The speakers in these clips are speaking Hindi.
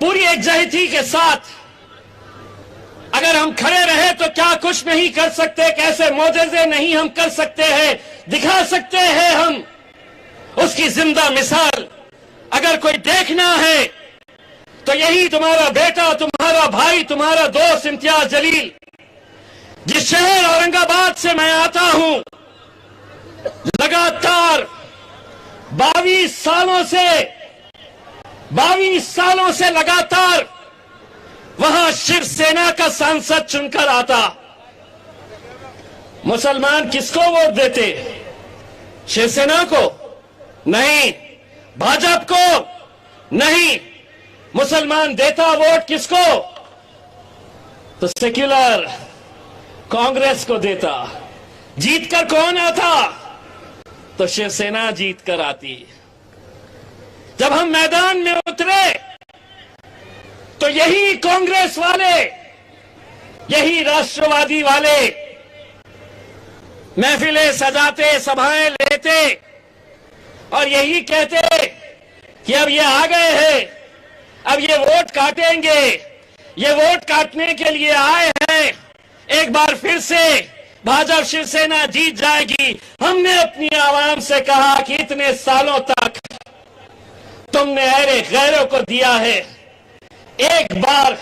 पूरी एकजुटता के साथ अगर हम खड़े रहे तो क्या कुछ नहीं कर सकते, कैसे मोजज़े नहीं हम कर सकते हैं, दिखा सकते हैं हम उसकी जिंदा मिसाल। अगर कोई देखना है तो यही तुम्हारा बेटा, तुम्हारा भाई, तुम्हारा दोस्त इम्तियाज जलील, जिस शहर औरंगाबाद से मैं आता हूं, लगातार 22 सालों से लगातार वहां शिवसेना का सांसद चुनकर आता। मुसलमान किसको वोट देते? शिवसेना को नहीं, भाजपा को नहीं, मुसलमान देता वोट किसको? तो सेक्युलर कांग्रेस को देता। जीतकर कौन आता? तो शिवसेना जीतकर आती। जब हम मैदान में उतरे तो यही कांग्रेस वाले, यही राष्ट्रवादी वाले महफिलें सजाते, सभाएं लेते और यही कहते कि अब ये आ गए हैं, अब ये वोट काटेंगे, ये वोट काटने के लिए आए हैं, एक बार फिर से भाजपा शिवसेना जीत जाएगी। हमने अपनी आवाम से कहा कि इतने सालों तक तुमने अहले गैरों को दिया है, एक बार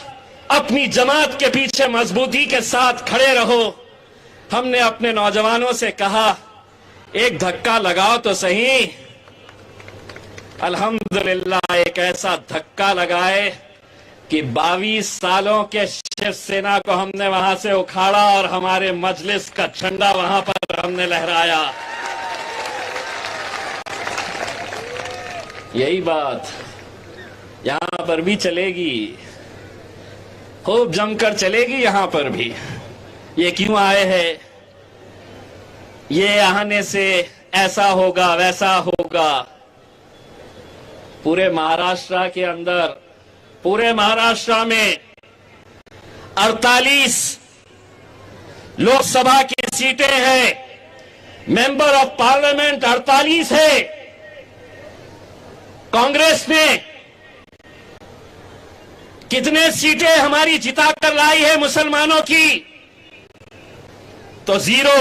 अपनी जमात के पीछे मजबूती के साथ खड़े रहो। हमने अपने नौजवानों से कहा एक धक्का लगाओ तो सही। अल्हम्दुलिल्लाह एक ऐसा धक्का लगाए कि 22 सालों के शिवसेना को हमने वहां से उखाड़ा और हमारे मजलिस का झंडा वहां पर हमने लहराया। यही बात यहां पर भी चलेगी, खूब जमकर चलेगी यहां पर भी। ये क्यों आए हैं? ये आने से ऐसा होगा, वैसा होगा। पूरे महाराष्ट्र के अंदर, पूरे महाराष्ट्र में 48 लोकसभा की सीटें हैं, मेंबर ऑफ पार्लियामेंट 48 है। कांग्रेस ने कितने सीटें हमारी जिताकर लाई है मुसलमानों की? तो 0।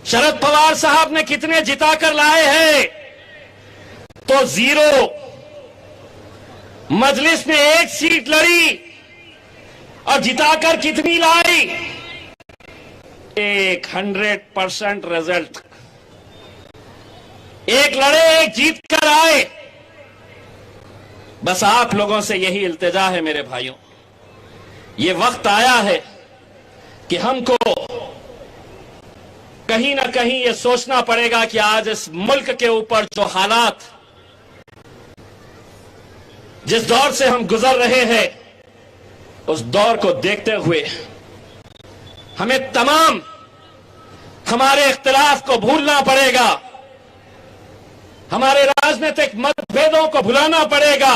शरद पवार साहब ने कितने जिताकर लाए हैं? तो 0। मजलिस ने 1 सीट लड़ी और जिताकर कितनी लाई? 100% रिजल्ट। एक लड़े, एक जीत कर आए। बस आप लोगों से यही इल्तिजा है मेरे भाइयों, ये वक्त आया है कि हमको कहीं ना कहीं ये सोचना पड़ेगा कि आज इस मुल्क के ऊपर जो हालात, जिस दौर से हम गुजर रहे हैं, उस दौर को देखते हुए हमें तमाम हमारे इख्तिलाफ को भूलना पड़ेगा, हमारे राजनीतिक मतभेदों को भुलाना पड़ेगा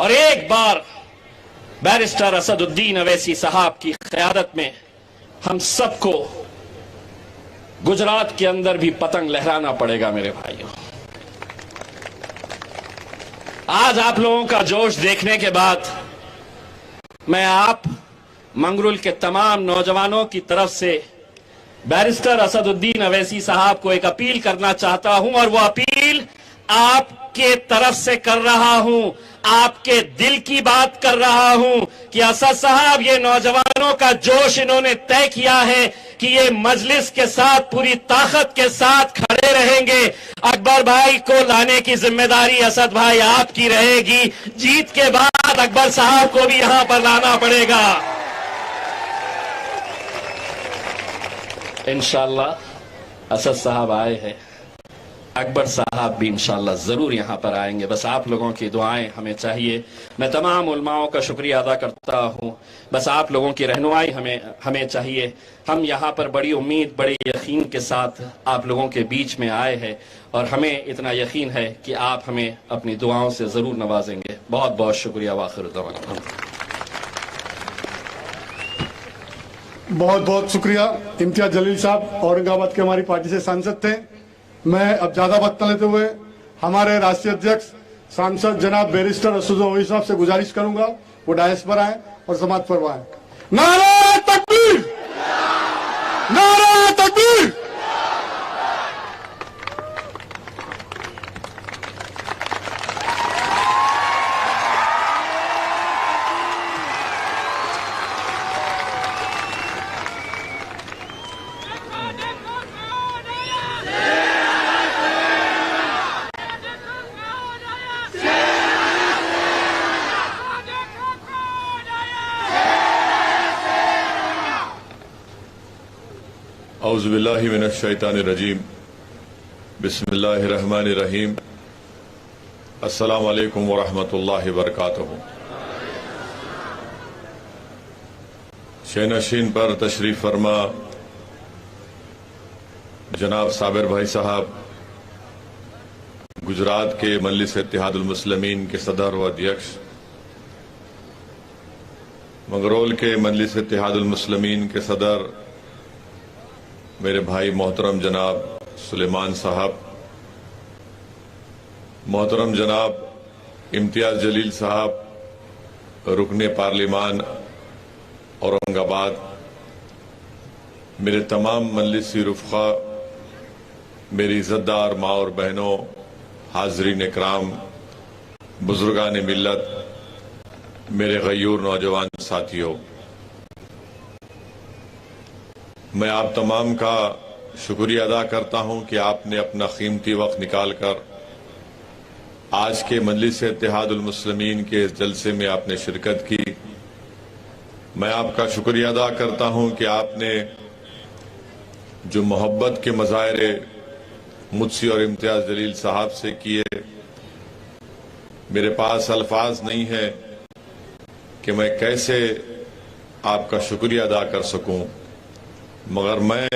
और एक बार बैरिस्टर असदुद्दीन अवैसी साहब की क़यादत में हम सबको गुजरात के अंदर भी पतंग लहराना पड़ेगा मेरे भाइयों। आज आप लोगों का जोश देखने के बाद मैं आप मंगरुल के तमाम नौजवानों की तरफ से बैरिस्टर असदुद्दीन अवैसी साहब को एक अपील करना चाहता हूं और वो अपील आपके तरफ से कर रहा हूं, आपके दिल की बात कर रहा हूं कि असद साहब, ये नौजवानों का जोश इन्होंने तय किया है कि ये मजलिस के साथ पूरी ताकत के साथ खड़े रहेंगे। अकबर भाई को लाने की जिम्मेदारी असद भाई आपकी रहेगी। जीत के बाद अकबर साहब को भी यहां पर लाना पड़ेगा इंशाअल्लाह। असद साहब आए हैं, अकबर साहब भी इंशाअल्लाह जरूर यहां पर आएंगे। बस आप लोगों की दुआएं हमें चाहिए। मैं तमाम उलमाओं का शुक्रिया अदा करता हूं, बस आप लोगों की रहनुमाई हमें चाहिए। हम यहां पर बड़ी उम्मीद, बड़े यकीन के साथ आप लोगों के बीच में आए हैं और हमें इतना यकीन है कि आप हमें अपनी दुआओं से जरूर नवाजेंगे। बहुत बहुत शुक्रिया। वाखिर दवाना। बहुत बहुत शुक्रिया। इम्तियाज जलील साहब औरंगाबाद के हमारी पार्टी से सांसद थे। मैं अब ज्यादा वक्त न लेते हुए हमारे राष्ट्रीय अध्यक्ष सांसद जनाब बैरिस्टर असदुद्दीन ओवैसी साहब से गुजारिश करूंगा वो डायस पर आए और समाप्त फरमाएं। नारे तकबीर, नारे तकबीर। औज़ुबिल्लाहि मिनश्शैतानिर्रजीम बिस्मिल्लाहिर्रहमानिर्रहीम अस्सलामु अलैकुम वरहमतुल्लाहि वबरकातुहू। शहनशीन पर तशरीफ फरमा जनाब साबिर भाई साहब, गुजरात के मजलिस इत्तेहादुल मुस्लिमीन के सदर व अध्यक्ष, मंगरोल के मजलिस इत्तेहादुल मुस्लिमीन के सदर मेरे भाई मोहतरम जनाब सुलेमान साहब, मोहतरम जनाब इम्तियाज जलील साहब, रुकने पार्लिमान औरंगाबाद, मेरे तमाम मजलिसी रुफ़क़ा, मेरी इज़्ज़तदार माँ और बहनों, हाज़रीन इकराम, बुजुर्गान मिल्लत, मेरे गयूर नौजवान साथियों, मैं आप तमाम का शुक्रिया अदा करता हूं कि आपने अपना कीमती वक्त निकालकर आज के मजलिस इत्तेहादुल मुस्लिमीन के इस जलसे में आपने शिरकत की। मैं आपका शुक्रिया अदा करता हूं कि आपने जो मोहब्बत के मज़ाहिरे मुझसे और इम्तियाज जलील साहब से किए, मेरे पास अल्फाज नहीं है कि मैं कैसे आपका शुक्रिया अदा कर सकूं, मगर मैं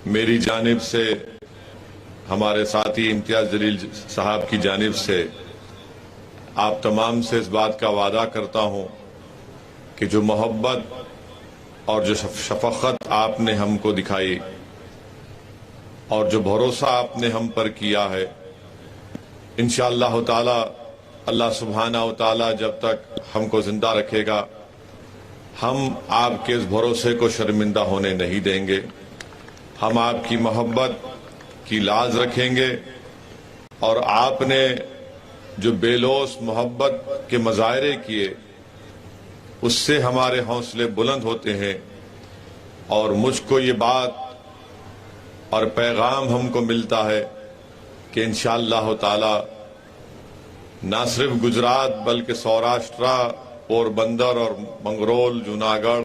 मेरी जानिब से, हमारे साथी इम्तियाज जलील साहब की जानिब से आप तमाम से इस बात का वादा करता हूं कि जो मोहब्बत और जो शफक़त आपने हमको दिखाई और जो भरोसा आपने हम पर किया है, इंशाअल्लाह ताला अल्लाह सुब्हाना व तआला जब तक हमको जिंदा रखेगा, हम आपके इस भरोसे को शर्मिंदा होने नहीं देंगे। हम आपकी मोहब्बत की लाज रखेंगे और आपने जो बेलोस मोहब्बत के मज़ाहिरे किए उससे हमारे हौसले बुलंद होते हैं। और मुझको ये बात और पैगाम हमको मिलता है कि इंशाअल्लाह ताला न सिर्फ गुजरात बल्कि सौराष्ट्र, पोरबंदर और मंगरोल, जूनागढ़,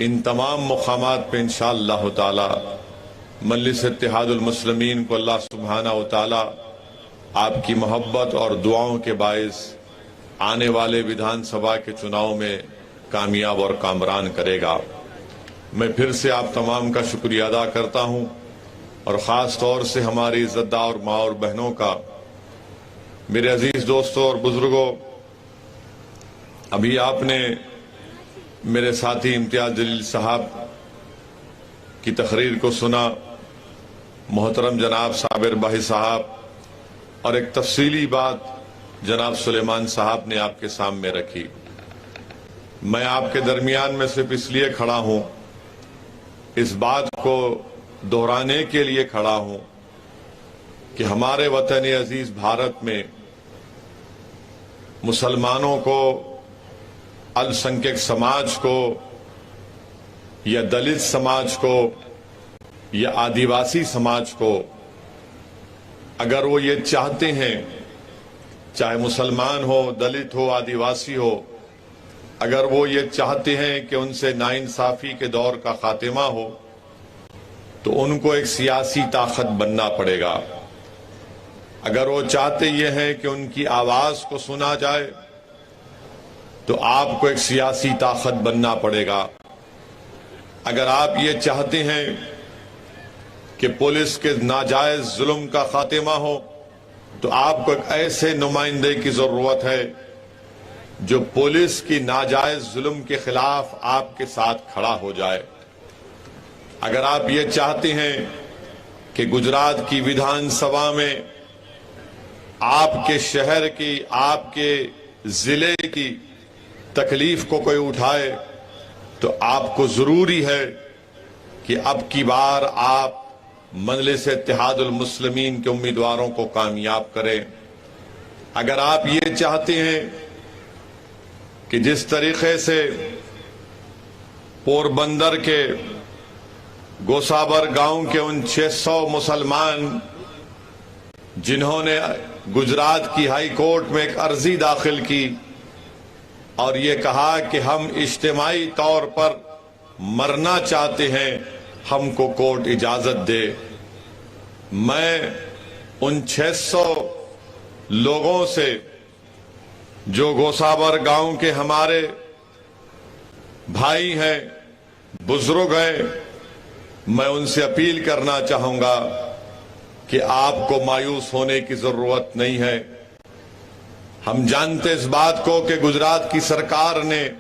इन तमाम मुकामात पे इंशाअल्लाह ताला मजलिस इत्तेहादुल मुस्लिमीन को अल्लाह सुब्हाना व तआला आपकी मोहब्बत और दुआओं के बाइस आने वाले विधानसभा के चुनाव में कामयाब और कामरान करेगा। मैं फिर से आप तमाम का शुक्रिया अदा करता हूं और ख़ास तौर से हमारी इज़्ज़तदार माँ और बहनों का। मेरे अजीज दोस्तों और बुजुर्गों, अभी आपने मेरे साथी इम्तियाज जलील साहब की तकरीर को सुना, मोहतरम जनाब साबिर भाई साहब, और एक तफसीली बात जनाब सुलेमान साहब ने आपके सामने रखी। मैं आपके दरमियान में सिर्फ इसलिए खड़ा हूं, इस बात को दोहराने के लिए खड़ा हूं कि हमारे वतन अजीज भारत में मुसलमानों को, अल्पसंख्यक समाज को या दलित समाज को या आदिवासी समाज को, अगर वो ये चाहते हैं, चाहे मुसलमान हो, दलित हो, आदिवासी हो, अगर वो ये चाहते हैं कि उनसे नाइंसाफी के दौर का खात्मा हो, तो उनको एक सियासी ताकत बनना पड़ेगा। अगर वो चाहते ये हैं कि उनकी आवाज को सुना जाए, तो आपको एक सियासी ताकत बनना पड़ेगा। अगर आप ये चाहते हैं कि पुलिस के नाजायज जुल्म का खात्मा हो, तो आपको एक ऐसे नुमाइंदे की जरूरत है जो पुलिस की नाजायज जुल्म के खिलाफ आपके साथ खड़ा हो जाए। अगर आप ये चाहते हैं कि गुजरात की विधानसभा में आपके शहर की, आपके जिले की तकलीफ को कोई उठाए तो आपको जरूरी है कि अब की बार आप मजलिस इत्तेहादुल मुस्लिमीन के उम्मीदवारों को कामयाब करें। अगर आप ये चाहते हैं कि जिस तरीके से पोरबंदर के गोसाबर गांव के उन 600 मुसलमान जिन्होंने गुजरात की हाई कोर्ट में एक अर्जी दाखिल की और ये कहा कि हम इज्तिमाई तौर पर मरना चाहते हैं, हमको कोर्ट इजाजत दे, मैं उन 600 लोगों से जो गोसाबर गांव के हमारे भाई हैं, बुजुर्ग हैं, मैं उनसे अपील करना चाहूंगा कि आपको मायूस होने की जरूरत नहीं है। हम जानते इस बात को कि गुजरात की सरकार ने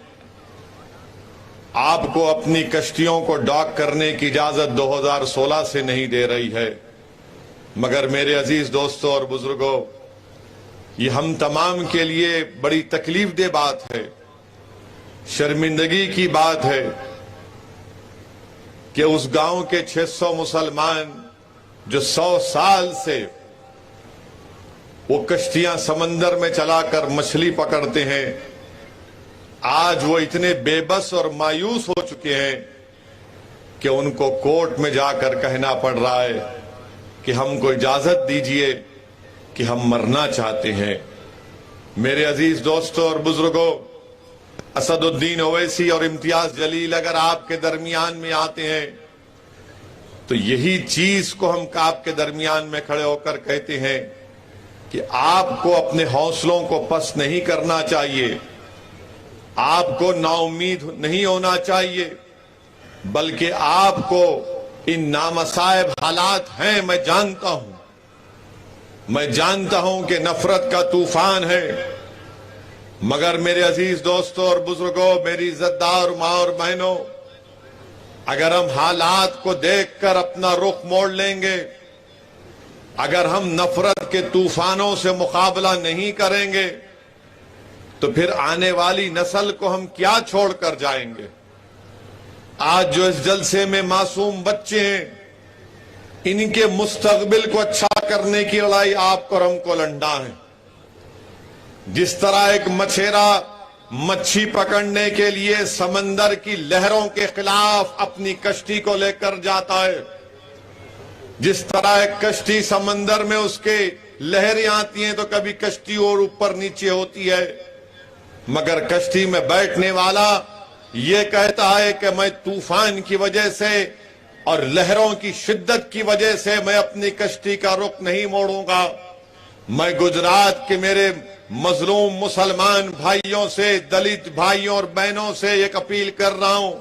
आपको अपनी कश्तियों को डॉक करने की इजाजत 2016 से नहीं दे रही है, मगर मेरे अजीज दोस्तों और बुजुर्गों, ये हम तमाम के लिए बड़ी तकलीफ दे बात है, शर्मिंदगी की बात है कि उस गांव के 600 मुसलमान जो 100 साल से वो कश्तियां समंदर में चलाकर मछली पकड़ते हैं, आज वो इतने बेबस और मायूस हो चुके हैं कि उनको कोर्ट में जाकर कहना पड़ रहा है कि हमको इजाजत दीजिए कि हम मरना चाहते हैं। मेरे अजीज दोस्तों और बुजुर्गों, असदुद्दीन ओवैसी और इम्तियाज जलील अगर आपके दरमियान में आते हैं तो यही चीज को हम आपके दरमियान में खड़े होकर कहते हैं कि आपको अपने हौसलों को पस्त नहीं करना चाहिए, आपको नाउम्मीद नहीं होना चाहिए, बल्कि आपको इन नामसाइब हालात हैं, मैं जानता हूं कि नफरत का तूफान है, मगर मेरे अजीज दोस्तों और बुजुर्गों, मेरी इज्जतदार माँ और बहनों, अगर हम हालात को देखकर अपना रुख मोड़ लेंगे, अगर हम नफरत के तूफानों से मुकाबला नहीं करेंगे तो फिर आने वाली नस्ल को हम क्या छोड़कर जाएंगे। आज जो इस जलसे में मासूम बच्चे हैं, इनके मुस्तकबिल को अच्छा करने की लड़ाई आपको और हमको लड़ना है। जिस तरह एक मछेरा मच्छी पकड़ने के लिए समंदर की लहरों के खिलाफ अपनी कश्ती को लेकर जाता है, जिस तरह एक कश्ती समंदर में उसके लहरें आती हैं तो कभी कश्ती और ऊपर नीचे होती है, मगर कश्ती में बैठने वाला ये कहता है कि मैं तूफान की वजह से और लहरों की शिद्दत की वजह से मैं अपनी कश्ती का रुख नहीं मोड़ूंगा। मैं गुजरात के मेरे मजलूम मुसलमान भाइयों से, दलित भाइयों और बहनों से एक अपील कर रहा हूं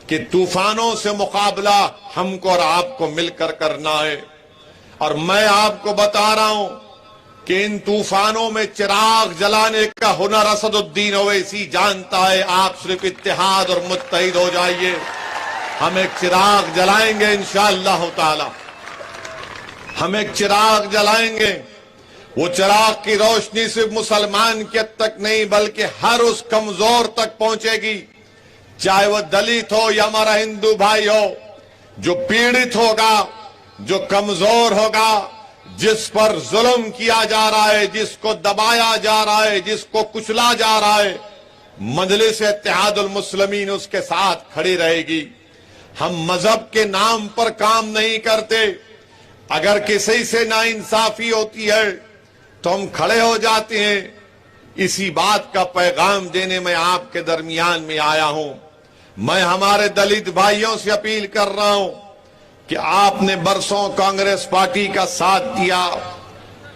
कि तूफानों से मुकाबला हमको और आपको मिलकर करना है। और मैं आपको बता रहा हूं कि इन तूफानों में चिराग जलाने का हुनर असदुद्दीन ओवैसी जानता है। आप सिर्फ इत्तेहाद और मुत्तहिद हो जाइए, हम एक चिराग जलाएंगे इंशाअल्लाह ताला, हम एक चिराग जलाएंगे। वो चिराग की रोशनी सिर्फ मुसलमान के तक नहीं बल्कि हर उस कमजोर तक पहुंचेगी, चाहे वह दलित हो या हमारा हिंदू भाई हो, जो पीड़ित होगा, जो कमजोर होगा, जिस पर जुल्म किया जा रहा है, जिसको दबाया जा रहा है, जिसको कुचला जा रहा है, मजलिस इत्तेहादुल मुस्लिमीन उसके साथ खड़ी रहेगी। हम मजहब के नाम पर काम नहीं करते। अगर किसी से नाइंसाफी होती है तो हम खड़े हो जाते हैं। इसी बात का पैगाम देने में आपके दरमियान में आया हूं। मैं हमारे दलित भाइयों से अपील कर रहा हूं कि आपने बरसों कांग्रेस पार्टी का साथ दिया,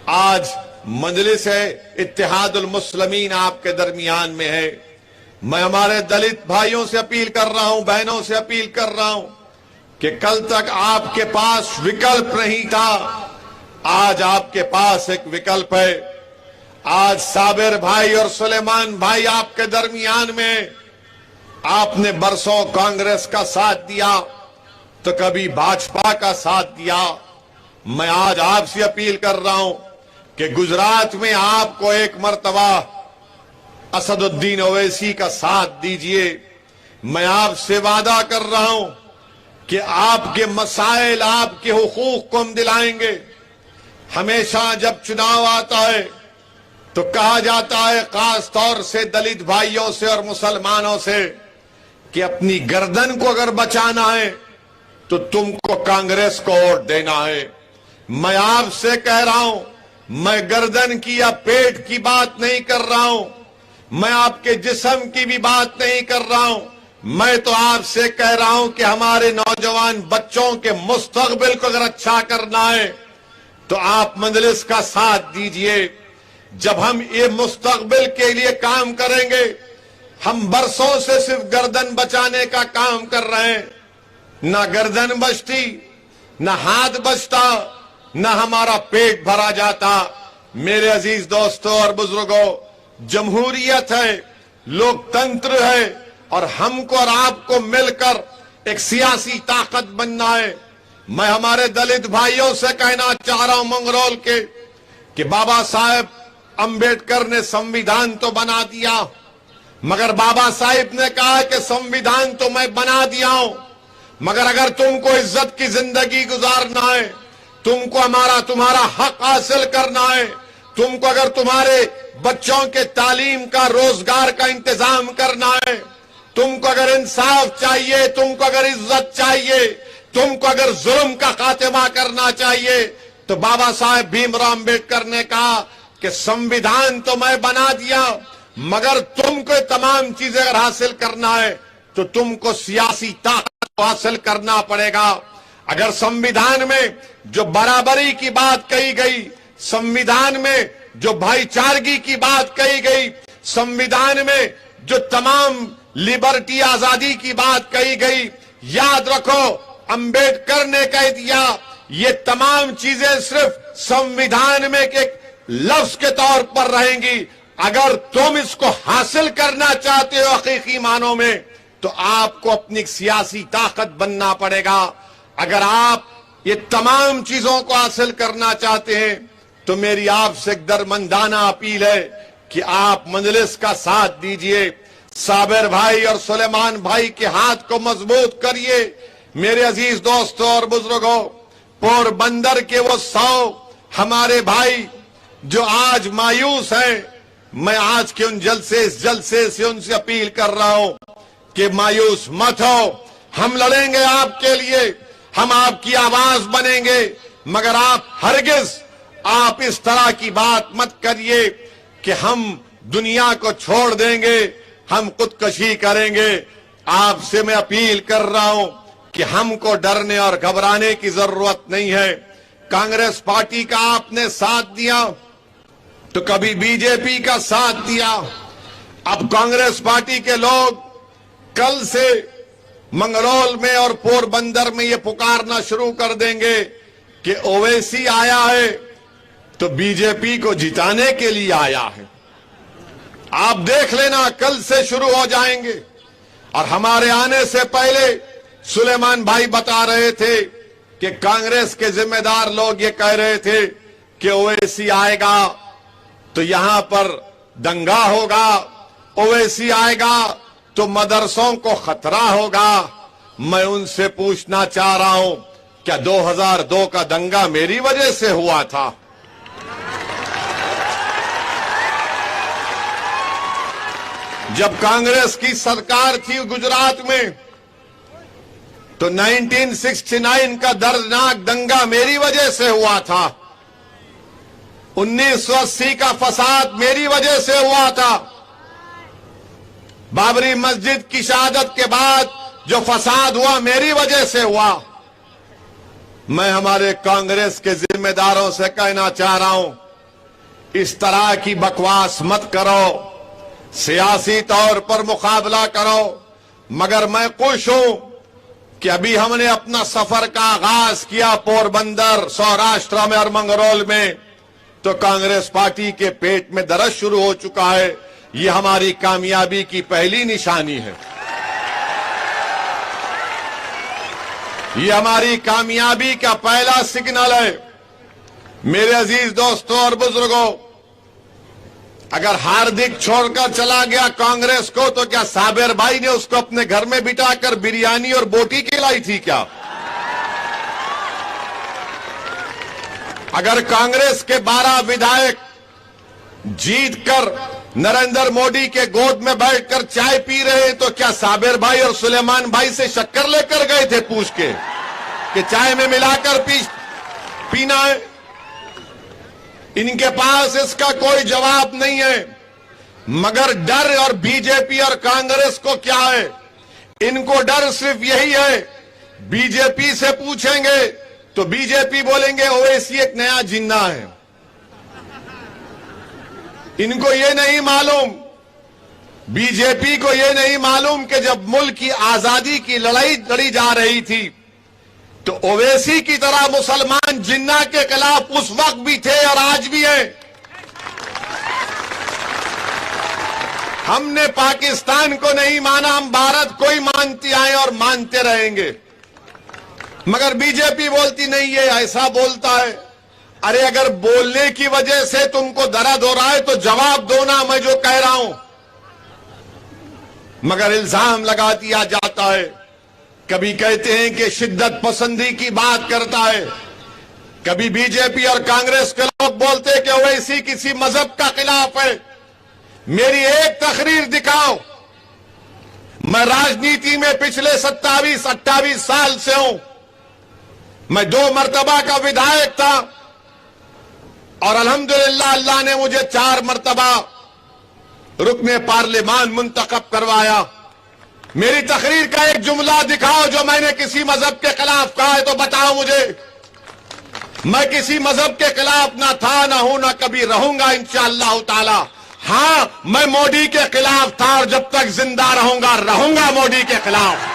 आज मजलिस इत्तेहादुल मुस्लिमीन आपके दरमियान में है। मैं हमारे दलित भाइयों से अपील कर रहा हूं, बहनों से अपील कर रहा हूं कि कल तक आपके पास विकल्प नहीं था, आज आपके पास एक विकल्प है। आज साबिर भाई और सुलेमान भाई आपके दरमियान में। आपने बरसों कांग्रेस का साथ दिया तो कभी भाजपा का साथ दिया। मैं आज आपसे अपील कर रहा हूं कि गुजरात में आपको एक मर्तबा असदुद्दीन ओवैसी का साथ दीजिए। मैं आपसे वादा कर रहा हूं कि आपके मसाइल, आपके हुकूक को हम दिलाएंगे। हमेशा जब चुनाव आता है तो कहा जाता है, खास तौर से दलित भाइयों से और मुसलमानों से, कि अपनी गर्दन को अगर बचाना है तो तुमको कांग्रेस को वोट देना है। मैं आपसे कह रहा हूं, मैं गर्दन की या पेट की बात नहीं कर रहा हूं, मैं आपके जिस्म की भी बात नहीं कर रहा हूं। मैं तो आपसे कह रहा हूं कि हमारे नौजवान बच्चों के मुस्तकबिल को अगर अच्छा करना है तो आप मजलिस का साथ दीजिए। जब हम ये मुस्तकबिल के लिए काम करेंगे, हम बरसों से सिर्फ गर्दन बचाने का काम कर रहे हैं। ना गर्दन बचती, ना हाथ बचता, ना हमारा पेट भरा जाता। मेरे अजीज दोस्तों और बुजुर्गों, जमहूरियत है, लोकतंत्र है, और हमको और आपको मिलकर एक सियासी ताकत बनना है। मैं हमारे दलित भाइयों से कहना चाह रहा हूं मंगरौल के, कि बाबा साहेब अंबेडकर ने संविधान तो बना दिया, मगर बाबा साहिब ने कहा कि संविधान तो मैं बना दिया हूं, मगर अगर तुमको इज्जत की जिंदगी गुजारना है, तुमको तुम्हारा हक हासिल करना है, तुमको अगर तुम्हारे बच्चों के तालीम का, रोजगार का इंतजाम करना है, तुमको अगर इंसाफ चाहिए, तुमको अगर इज्जत चाहिए, तुमको अगर जुल्म का खात्मा करना चाहिए, तो बाबा साहेब भीमराव अंबेडकर ने कहा कि संविधान तो मैं बना दिया, मगर तुमको तमाम चीजें अगर हासिल करना है तो तुमको सियासी ताकत हासिल करना पड़ेगा। अगर संविधान में जो बराबरी की बात कही गई, संविधान में जो भाईचारगी की बात कही गई, संविधान में जो तमाम लिबर्टी, आजादी की बात कही गई, याद रखो अंबेडकर ने कह दिया ये तमाम चीजें सिर्फ संविधान में एक लफ्ज के तौर पर रहेंगी। अगर तुम इसको हासिल करना चाहते हो हकीकी मानों में, तो आपको अपनी सियासी ताकत बनना पड़ेगा। अगर आप ये तमाम चीजों को हासिल करना चाहते हैं तो मेरी आपसे एक दरमंदाना अपील है कि आप मजलिस का साथ दीजिए, साबिर भाई और सुलेमान भाई के हाथ को मजबूत करिए। मेरे अजीज दोस्तों और बुजुर्गों, पोरबंदर के वो 100 हमारे भाई जो आज मायूस हैं, मैं आज के इस जलसे से उनसे अपील कर रहा हूं कि मायूस मत हो। हम लड़ेंगे आपके लिए, हम आपकी आवाज बनेंगे, मगर आप हरगिज आप इस तरह की बात मत करिए कि हम दुनिया को छोड़ देंगे, हम खुदकशी करेंगे। आपसे मैं अपील कर रहा हूं कि हमको डरने और घबराने की जरूरत नहीं है। कांग्रेस पार्टी का आपने साथ दिया तो कभी बीजेपी का साथ दिया। अब कांग्रेस पार्टी के लोग कल से मंगरौल में और पोरबंदर में ये पुकारना शुरू कर देंगे कि ओवैसी आया है तो बीजेपी को जिताने के लिए आया है। आप देख लेना, कल से शुरू हो जाएंगे। और हमारे आने से पहले सुलेमान भाई बता रहे थे कि कांग्रेस के जिम्मेदार लोग ये कह रहे थे कि ओवैसी आएगा तो यहां पर दंगा होगा, ओवैसी आएगा तो मदरसों को खतरा होगा। मैं उनसे पूछना चाह रहा हूं, क्या 2002 का दंगा मेरी वजह से हुआ था? जब कांग्रेस की सरकार थी गुजरात में तो 1969 का दर्दनाक दंगा मेरी वजह से हुआ था। 1980 का फसाद मेरी वजह से हुआ था। बाबरी मस्जिद की शहादत के बाद जो फसाद हुआ मेरी वजह से हुआ। मैं हमारे कांग्रेस के जिम्मेदारों से कहना चाह रहा हूं, इस तरह की बकवास मत करो, सियासी तौर पर मुकाबला करो। मगर मैं खुश हूं कि अभी हमने अपना सफर का आगाज किया पोरबंदर, सौराष्ट्र में और मंगरौल में, तो कांग्रेस पार्टी के पेट में दर्द शुरू हो चुका है। ये हमारी कामयाबी की पहली निशानी है। ये हमारी कामयाबी का पहला सिग्नल है। मेरे अजीज दोस्तों और बुजुर्गों, अगर हार्दिक छोड़कर चला गया कांग्रेस को, तो क्या साबिर भाई ने उसको अपने घर में बिठाकर बिरयानी और बोटी खिलाई थी क्या? अगर कांग्रेस के 12 विधायक जीतकर नरेंद्र मोदी के गोद में बैठकर चाय पी रहे हैं, तो क्या साबिर भाई और सुलेमान भाई से शक्कर लेकर गए थे पूछ के कि चाय में मिलाकर पीना है? इनके पास इसका कोई जवाब नहीं है, मगर डर और बीजेपी और कांग्रेस को क्या है? इनको डर सिर्फ यही है, बीजेपी से पूछेंगे तो बीजेपी बोलेंगे ओवैसी एक नया जिन्ना है। इनको ये नहीं मालूम, बीजेपी को ये नहीं मालूम कि जब मुल्क की आजादी की लड़ाई लड़ी जा रही थी तो ओवैसी की तरह मुसलमान जिन्ना के खिलाफ उस वक्त भी थे और आज भी हैं। हमने पाकिस्तान को नहीं माना, हम भारत को ही मानते आए और मानते रहेंगे। मगर बीजेपी बोलती नहीं, ये ऐसा बोलता है। अरे अगर बोलने की वजह से तुमको दर्द हो रहा है तो जवाब दो ना, मैं जो कह रहा हूं। मगर इल्जाम लगा दिया जाता है, कभी कहते हैं कि शिद्दत पसंदी की बात करता है, कभी बीजेपी और कांग्रेस के लोग बोलते हैं कि ओवैसी किसी मजहब का खिलाफ है। मेरी एक तकरीर दिखाओ। मैं राजनीति में पिछले 27-28 साल से हूं। मैं 2 मर्तबा का विधायक था और अल्हम्दुलिल्लाह अल्लाह ने मुझे 4 मर्तबा रुकने पार्लियामान मुंतखब करवाया। मेरी तकरीर का एक जुमला दिखाओ जो मैंने किसी मजहब के खिलाफ कहा है तो बताओ मुझे। मैं किसी मजहब के खिलाफ ना था, ना हूं, ना कभी रहूंगा इंशाअल्लाह ताला। हां, मैं मोदी के खिलाफ था और जब तक जिंदा रहूंगा मोदी के खिलाफ।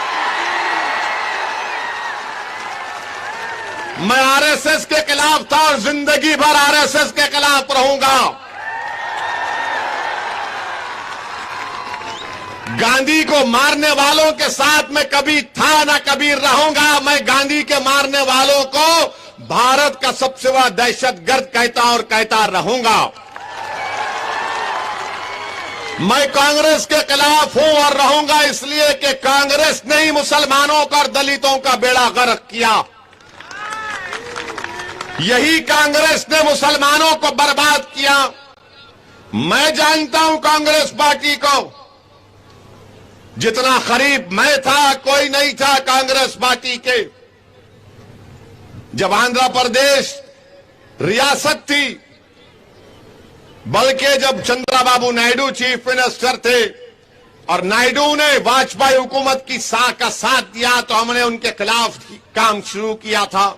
मैं आरएसएस के खिलाफ था और जिंदगी भर आरएसएस के खिलाफ रहूंगा। गांधी को मारने वालों के साथ मैं कभी था ना कभी रहूंगा। मैं गांधी के मारने वालों को भारत का सबसे बड़ा दहशतगर्द कहता और कहता रहूंगा। मैं कांग्रेस के खिलाफ हूं और रहूंगा इसलिए कि कांग्रेस ने ही मुसलमानों का और दलितों का बेड़ा गर्क किया। यही कांग्रेस ने मुसलमानों को बर्बाद किया। मैं जानता हूं कांग्रेस पार्टी को, जितना करीब मैं था कोई नहीं था कांग्रेस पार्टी के। जब आंध्र प्रदेश रियासत थी, बल्कि जब चंद्रबाबू नायडू चीफ मिनिस्टर थे और नायडू ने वाजपेयी हुकूमत की का साथ दिया तो हमने उनके खिलाफ काम शुरू किया था।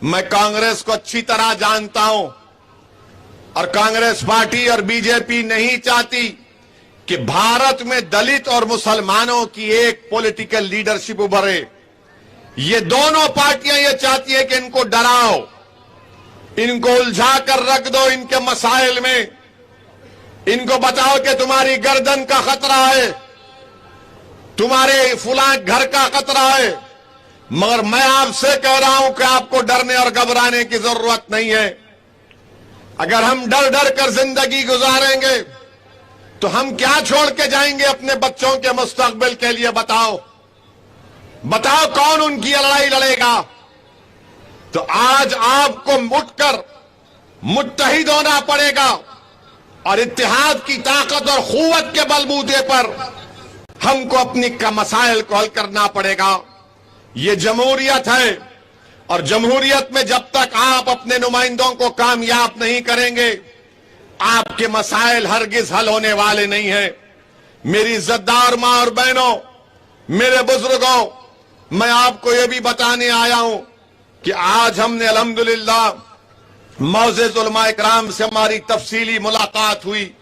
मैं कांग्रेस को अच्छी तरह जानता हूं और कांग्रेस पार्टी और बीजेपी नहीं चाहती कि भारत में दलित और मुसलमानों की एक पॉलिटिकल लीडरशिप उभरे। ये दोनों पार्टियां ये चाहती है कि इनको डराओ, इनको उलझा कर रख दो इनके मसाइल में, इनको बताओ कि तुम्हारी गर्दन का खतरा है, तुम्हारे फुलां घर का खतरा है। मगर मैं आपसे कह रहा हूं कि आपको डरने और घबराने की जरूरत नहीं है। अगर हम डर डर कर जिंदगी गुजारेंगे तो हम क्या छोड़ के जाएंगे अपने बच्चों के मुस्तकबिल के लिए? बताओ बताओ, कौन उनकी लड़ाई लड़ेगा? तो आज आपको उठकर मुत्तहिद होना पड़ेगा और इत्तेहाद की ताकत और कुव्वत के बलबूते पर हमको अपनी मसाइल को हल करना पड़ेगा। ये जमहूरियत है और जमहूरियत में जब तक आप अपने नुमाइंदों को कामयाब नहीं करेंगे, आपके मसाइल हरगिज हल होने वाले नहीं हैं। मेरी इज्जतदार मां और बहनों, मेरे बुजुर्गों, मैं आपको यह भी बताने आया हूं कि आज हमने अल्हम्दुलिल्लाह मौज़ेज़ उलमा इकराम से हमारी तफसीली मुलाकात हुई।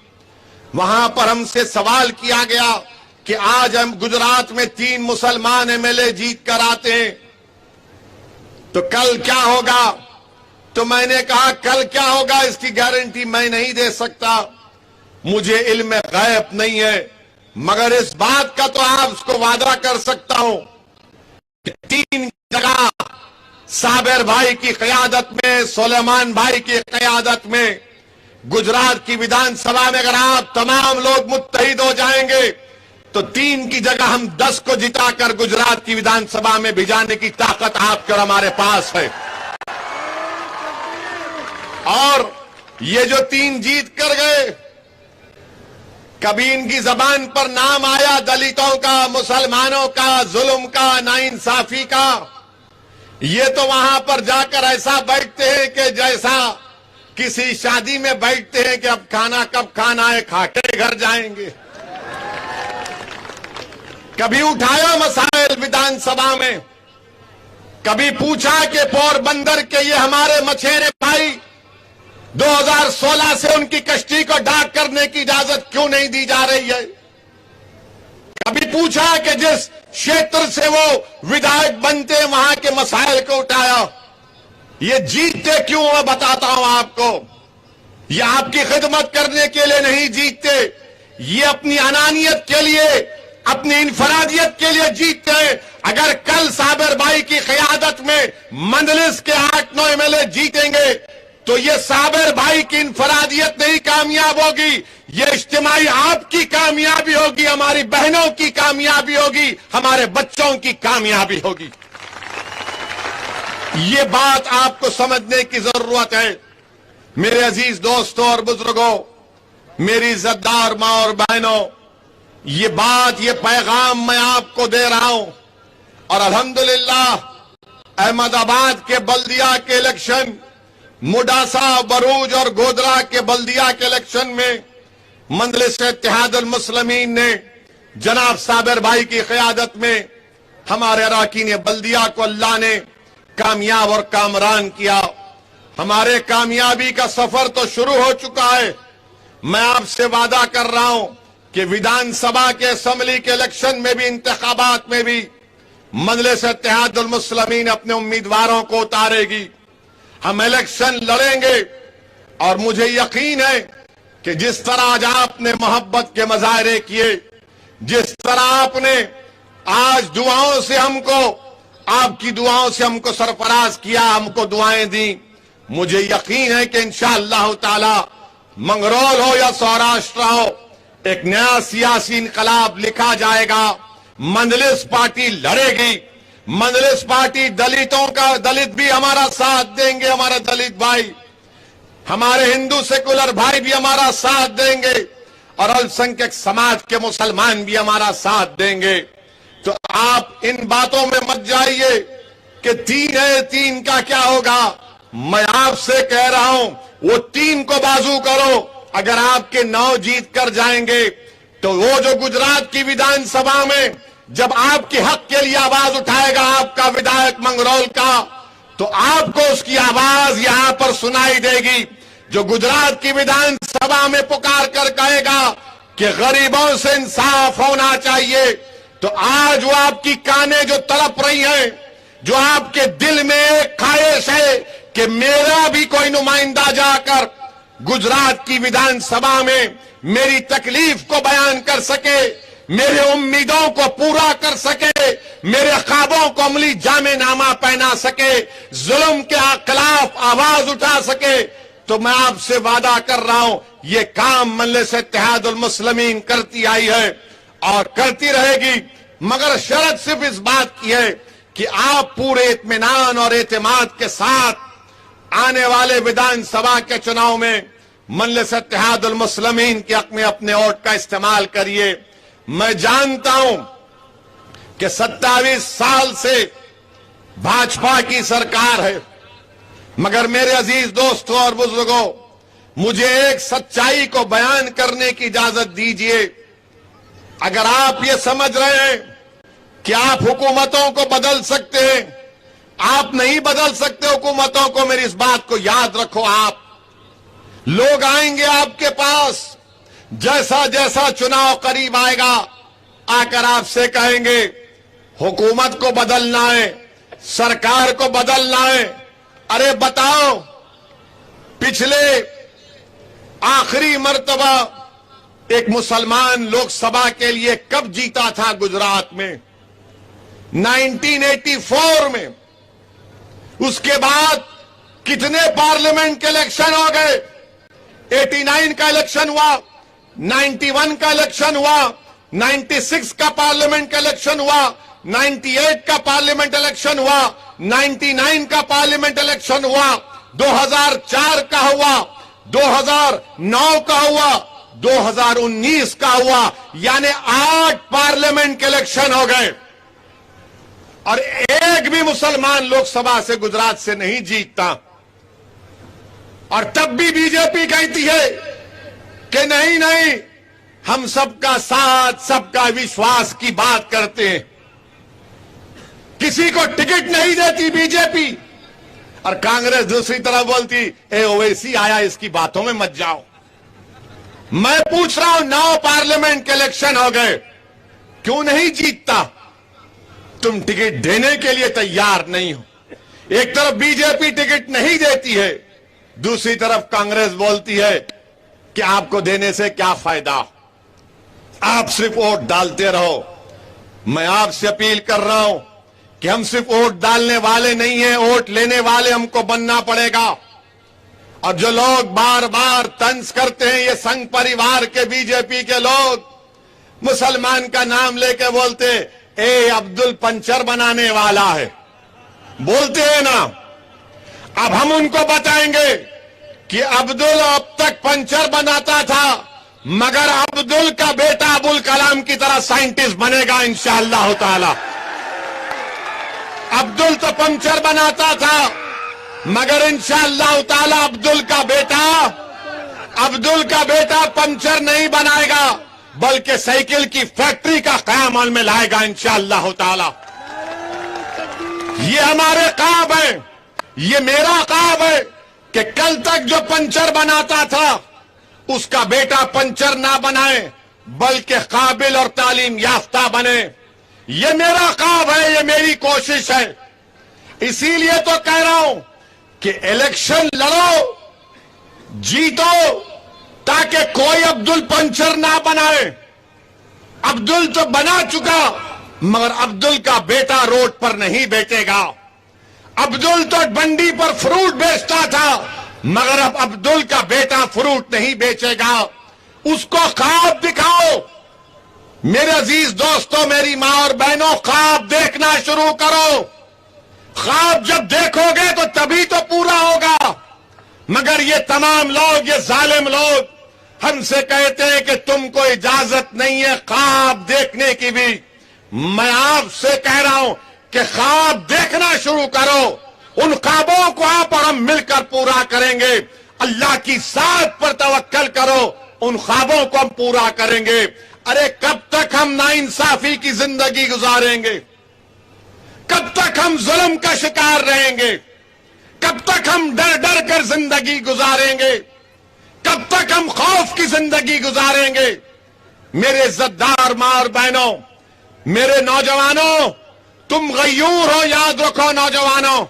वहां पर हमसे सवाल किया गया कि आज हम गुजरात में 3 मुसलमान एमएलए जीत कर आते हैं तो कल क्या होगा? तो मैंने कहा कल क्या होगा इसकी गारंटी मैं नहीं दे सकता, मुझे इल्म गैब नहीं है, मगर इस बात का तो आपको वादा कर सकता हूं कि 3 जगह साबिर भाई की क़यादत में, सुलेमान भाई की क़यादत में गुजरात की विधानसभा में अगर आप तमाम लोग मुत्तहिद हो जाएंगे तो 3 की जगह हम 10 को जिताकर गुजरात की विधानसभा में भिजाने की ताकत आपके और हमारे पास है। और ये जो 3 जीत कर गए, कभी इनकी जबान पर नाम आया दलितों का, मुसलमानों का, जुल्म का, नाइंसाफी का? ये तो वहां पर जाकर ऐसा बैठते हैं कि जैसा किसी शादी में बैठते हैं कि अब खाना कब खाना है, खाके घर जाएंगे। कभी उठाया मसाइल विधानसभा में, कभी पूछा कि पोरबंदर के ये हमारे मछेरे भाई 2016 से उनकी कश्ती को डाक करने की इजाजत क्यों नहीं दी जा रही है? कभी पूछा कि जिस क्षेत्र से वो विधायक बनते वहां के मसाइल को उठाया? ये जीतते क्यों, मैं बताता हूं आपको। ये आपकी खिदमत करने के लिए नहीं जीतते, ये अपनी अनानियत के लिए, अपनी इनफरादियत के लिए जीतते हैं। अगर कल साबिर भाई की क़यादत में मंदलिस के 8-9 एमएलए जीतेंगे तो ये साबिर भाई की इनफरादियत नहीं कामयाब होगी, ये इज्तिमाई आपकी कामयाबी होगी, हमारी बहनों की कामयाबी होगी, हमारे बच्चों की कामयाबी होगी। ये बात आपको समझने की जरूरत है। मेरे अजीज दोस्तों और बुजुर्गों, मेरी इज्जतदार मां और बहनों, ये बात, ये पैगाम मैं आपको दे रहा हूं। और अल्हम्दुलिल्लाह अहमदाबाद के बल्दिया के इलेक्शन, मुडासा, बरूज और गोधरा के बल्दिया के इलेक्शन में मंजलिस इत्तेहादुल मुस्लिमीन ने जनाब साबिर भाई की क़यादत में हमारे अराकीन बल्दिया को अल्लाह ने कामयाब और कामरान किया। हमारे कामयाबी का सफर तो शुरू हो चुका है। मैं आपसे वादा कर रहा हूं कि विधानसभा के असेंबली के इलेक्शन में भी, इंतखाबात में भी मजलिस इत्तेहादुल मुस्लिमीन अपने उम्मीदवारों को उतारेगी। हम इलेक्शन लड़ेंगे और मुझे यकीन है कि जिस तरह आज आपने मोहब्बत के मुजाहरे किए, जिस तरह आपने आज दुआओं से हमको, आपकी दुआओं से हमको सरफराज किया, हमको दुआएं दी, मुझे यकीन है कि इंशाअल्लाह ताला मंगरौल हो या सौराष्ट्र हो, एक नया सियासी इनकलाब लिखा जाएगा। मंजलिस पार्टी लड़ेगी, मंजलिस पार्टी दलितों का, दलित भी हमारा साथ देंगे, हमारे दलित भाई, हमारे हिंदू सेकुलर भाई भी हमारा साथ देंगे और अल्पसंख्यक समाज के मुसलमान भी हमारा साथ देंगे। तो आप इन बातों में मत जाइए कि 3 है, 3 का क्या होगा। मैं आपसे कह रहा हूं वो 3 को बाजू करो। अगर आपके 9 जीत कर जाएंगे तो वो जो गुजरात की विधानसभा में जब आपके हक के लिए आवाज उठाएगा आपका विधायक मंगरौल का, तो आपको उसकी आवाज यहां पर सुनाई देगी। जो गुजरात की विधानसभा में पुकार कर कहेगा कि गरीबों से इंसाफ होना चाहिए, तो आज वो आपकी कानें जो तड़प रही हैं, जो आपके दिल में एक ख्वाहिश है कि मेरा भी कोई नुमाइंदा जाकर गुजरात की विधानसभा में मेरी तकलीफ को बयान कर सके, मेरे उम्मीदों को पूरा कर सके, मेरे ख्वाबों को अमली जामेनामा पहना सके, जुल्म के खिलाफ आवाज उठा सके, तो मैं आपसे वादा कर रहा हूं ये काम मजलिस इत्तेहादुल मुस्लिमीन करती आई है और करती रहेगी। मगर शर्त सिर्फ इस बात की है कि आप पूरे इत्मीनान और एतमाद के साथ आने वाले विधानसभा के चुनाव में मजलिस इत्तेहादुल मुस्लिमीन के हक में अपने वोट का इस्तेमाल करिए। मैं जानता हूं कि 27 साल से भाजपा की सरकार है, मगर मेरे अजीज दोस्तों और बुजुर्गों, मुझे एक सच्चाई को बयान करने की इजाजत दीजिए। अगर आप ये समझ रहे हैं कि आप हुकूमतों को बदल सकते हैं, आप नहीं बदल सकते हुकूमतों को। मेरी इस बात को याद रखो। आप लोग आएंगे आपके पास, जैसा जैसा चुनाव करीब आएगा, आकर आपसे कहेंगे हुकूमत को बदलना है, सरकार को बदलना है। अरे बताओ, पिछले आखिरी मर्तबा एक मुसलमान लोकसभा के लिए कब जीता था गुजरात में? 1984 में। उसके बाद कितने पार्लियामेंट के इलेक्शन हो गए। 89 का इलेक्शन हुआ, 91 का इलेक्शन हुआ, 96 का पार्लियामेंट का इलेक्शन हुआ, 98 का पार्लियामेंट इलेक्शन हुआ, 99 का पार्लियामेंट इलेक्शन हुआ, 2004 का हुआ, 2009 का हुआ, 2019 का हुआ, यानी 8 पार्लियामेंट के इलेक्शन हो गए और एक भी मुसलमान लोकसभा से गुजरात से नहीं जीतता। और तब भी बीजेपी कहती है कि नहीं नहीं, हम सबका साथ, सबका विश्वास की बात करते हैं। किसी को टिकट नहीं देती बीजेपी और कांग्रेस दूसरी तरफ बोलती ए ओवैसी आया, इसकी बातों में मत जाओ। मैं पूछ रहा हूं, 9 पार्लियामेंट के इलेक्शन हो गए, क्यों नहीं जीतता? तुम टिकट देने के लिए तैयार नहीं हो। एक तरफ बीजेपी टिकट नहीं देती है, दूसरी तरफ कांग्रेस बोलती है कि आपको देने से क्या फायदा, आप सिर्फ वोट डालते रहो। मैं आपसे अपील कर रहा हूं कि हम सिर्फ वोट डालने वाले नहीं हैं, वोट लेने वाले हमको बनना पड़ेगा। और जो लोग बार बार तंज करते हैं, ये संघ परिवार के बीजेपी के लोग मुसलमान का नाम लेके बोलते ए अब्दुल पंचर बनाने वाला है, बोलते हैं ना। अब हम उनको बताएंगे कि अब्दुल अब तक पंचर बनाता था, मगर अब्दुल का बेटा अबुल कलाम की तरह साइंटिस्ट बनेगा इंशाअल्लाह ताला। अब्दुल तो पंचर बनाता था, मगर इंशाअल्लाह ताला अब्दुल का बेटा पंचर नहीं बनाएगा, बल्कि साइकिल की फैक्ट्री का क़याम अमल में लाएगा इंशाअल्लाह ताला। ये हमारे ख्वाब है, ये मेरा ख्वाब है कि कल तक जो पंचर बनाता था उसका बेटा पंचर ना बनाए, बल्कि काबिल और तालीम याफ्ता बने। ये मेरा ख्वाब है, ये मेरी कोशिश है। इसीलिए तो कह रहा हूं कि इलेक्शन लड़ो, जीतो, ताकि कोई अब्दुल पंचर ना बनाए। अब्दुल तो बना चुका, मगर अब्दुल का बेटा रोड पर नहीं बेचेगा। अब्दुल तो मंडी पर फ्रूट बेचता था, मगर अब अब्दुल का बेटा फ्रूट नहीं बेचेगा। उसको ख्वाब दिखाओ। मेरे अजीज दोस्तों, मेरी मां और बहनों, ख्वाब देखना शुरू करो। ख्वाब जब देखोगे तो तभी तो पूरा होगा। मगर ये तमाम लोग, ये जालिम लोग हमसे कहते हैं कि तुमको इजाजत नहीं है ख्वाब देखने की भी। मैं आपसे कह रहा हूं कि ख्वाब देखना शुरू करो। उन ख्वाबों को आप और हम मिलकर पूरा करेंगे। अल्लाह की साथ पर तवक्कल करो, उन ख्वाबों को हम पूरा करेंगे। अरे कब तक हम नाइंसाफी की जिंदगी गुजारेंगे? कब तक हम जुल्म का शिकार रहेंगे? कब तक हम डर डर कर जिंदगी गुजारेंगे? कब तक हम खौफ की जिंदगी गुजारेंगे? मेरे इज्जतदार मां और बहनों, मेरे नौजवानों, तुम गयूर हो, याद रखो नौजवानों,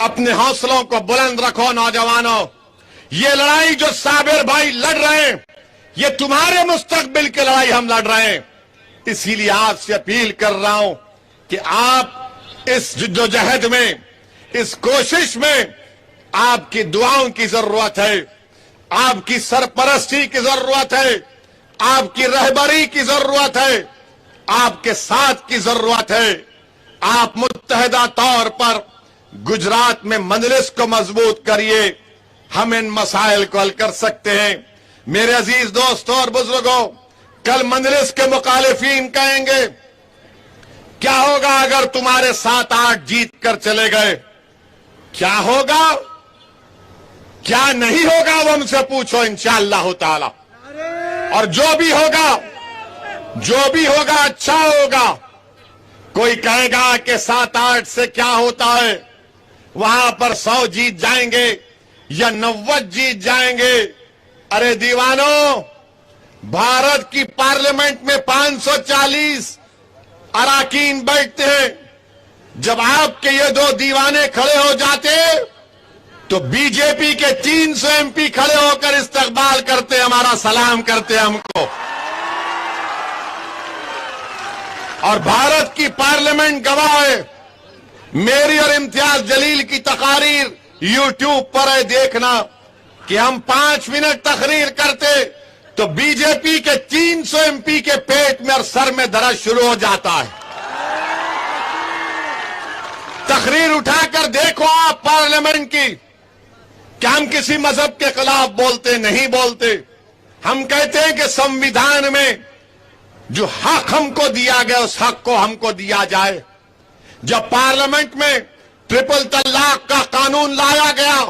अपने हौसलों को बुलंद रखो नौजवानों। ये लड़ाई जो साबिर भाई लड़ रहे हैं, ये तुम्हारे मुस्तकबिल की लड़ाई हम लड़ रहे हैं। इसीलिए आपसे अपील कर रहा हूं कि आप इस जिद्दोजहद में, इस कोशिश में आपकी दुआओं की जरूरत है, आपकी सरपरस्ती की जरूरत है, आपकी रहबरी की जरूरत है, आपके साथ की जरूरत है। आप मुत्तहिदा तौर पर गुजरात में मजलिस को मजबूत करिए, हम इन मसाइल को हल कर सकते हैं। मेरे अजीज दोस्तों और बुजुर्गों, कल मजलिस के मुखालिफीन कहेंगे क्या होगा अगर तुम्हारे 7-8 जीत कर चले गए? क्या होगा, क्या नहीं होगा, वो हमसे पूछो इंशाअल्लाह ताला। और जो भी होगा अच्छा होगा। कोई कहेगा कि 7-8 से क्या होता है, वहां पर 100 जीत जाएंगे या 90 जीत जाएंगे। अरे दीवानों, भारत की पार्लियामेंट में 540 अराकीन बैठते हैं। जब आपके ये 2 दीवाने खड़े हो जाते तो बीजेपी के 300 एमपी खड़े होकर इस्तकबाल करते, हमारा सलाम करते हमको। और भारत की पार्लियामेंट गवाह है। मेरी और इम्तियाज जलील की तकारीर यूट्यूब पर है, देखना कि हम 5 मिनट तकरीर करते तो बीजेपी के 300 एमपी के पेट में और सर में दर्द शुरू हो जाता है। तकरीर उठाकर देखो आप पार्लियामेंट की, क्या हम किसी मजहब के खिलाफ बोलते? नहीं बोलते। हम कहते हैं कि संविधान में जो हक हमको दिया गया उस हक को हमको दिया जाए। जब पार्लियामेंट में ट्रिपल तलाक का कानून लाया गया,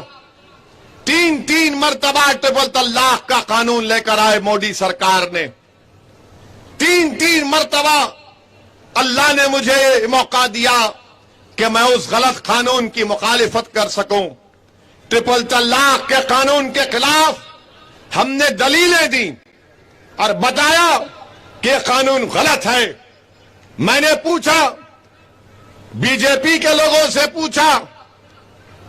3 मरतबा ट्रिपल तलाक का कानून लेकर आए मोदी सरकार ने, 3 मरतबा अल्लाह ने मुझे मौका दिया कि मैं उस गलत कानून की मुखालिफत कर सकूं। ट्रिपल तलाक के कानून के खिलाफ हमने दलीलें दी और बताया कि कानून गलत है। मैंने पूछा, बीजेपी के लोगों से पूछा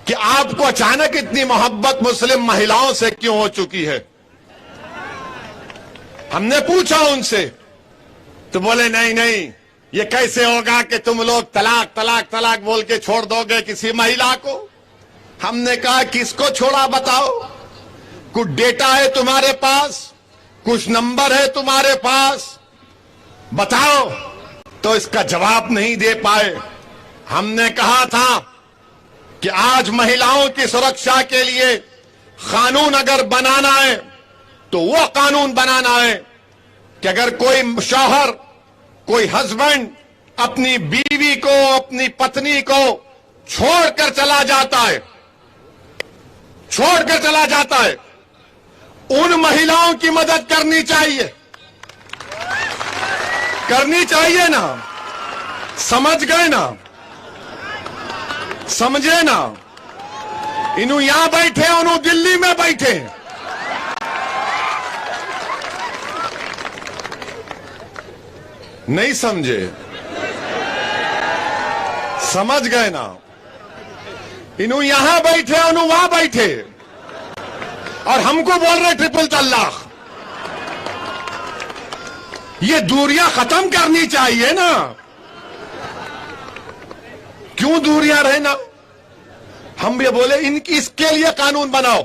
कि आपको अचानक इतनी मोहब्बत मुस्लिम महिलाओं से क्यों हो चुकी है? हमने पूछा उनसे, तो बोले नहीं नहीं, ये कैसे होगा कि तुम लोग तलाक तलाक तलाक बोल के छोड़ दोगे किसी महिला को। हमने कहा किसको छोड़ा बताओ? कुछ डेटा है तुम्हारे पास, कुछ नंबर है तुम्हारे पास, बताओ। तो इसका जवाब नहीं दे पाए। हमने कहा था कि आज महिलाओं की सुरक्षा के लिए कानून अगर बनाना है तो वो कानून बनाना है कि अगर कोई शौहर, कोई हस्बैंड अपनी बीवी को, अपनी पत्नी को छोड़कर चला जाता है, उन महिलाओं की मदद करनी चाहिए ना। समझ गए ना? समझे ना? इन्हों यहां बैठे, उन्हों दिल्ली में बैठे। नहीं समझे? समझ गए ना? इन्हों यहां बैठे, उन्हों वहां बैठे और हमको बोल रहे ट्रिपल तलाक। ये दूरियां खत्म करनी चाहिए ना। क्यों दूरियां रहना? हम ये बोले इनकी, इसके लिए कानून बनाओ।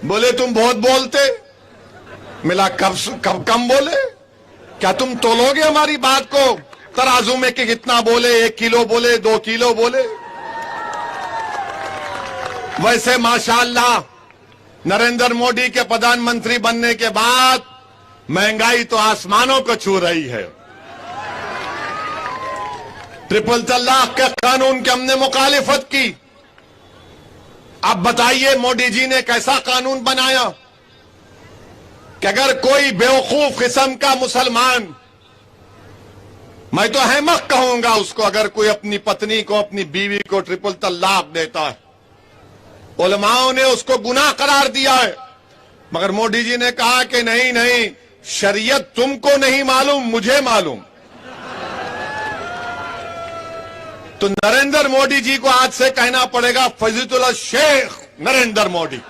बोले तुम बहुत बोलते। मिला कब कम बोले? क्या तुम तोलोगे हमारी बात को तराजू में कि कितना बोले? 1 किलो बोले, 2 किलो बोले? वैसे माशाअल्लाह नरेंद्र मोदी के प्रधानमंत्री बनने के बाद महंगाई तो आसमानों को छू रही है। ट्रिपल तलाक के कानून की हमने मुखालिफत की। अब बताइए मोदी जी ने कैसा कानून बनाया कि अगर कोई बेवकूफ किस्म का मुसलमान, मैं तो अहमक कहूंगा उसको, अगर कोई अपनी पत्नी को, अपनी बीवी को ट्रिपल तलाक देता है, उलमाओं ने उसको गुनाह करार दिया है। मगर मोदी जी ने कहा कि नहीं नहीं, शरीयत तुमको नहीं मालूम, मुझे मालूम। तो नरेंद्र मोदी जी को आज से कहना पड़ेगा फजीलुल्लाह शेख नरेंद्र मोदी।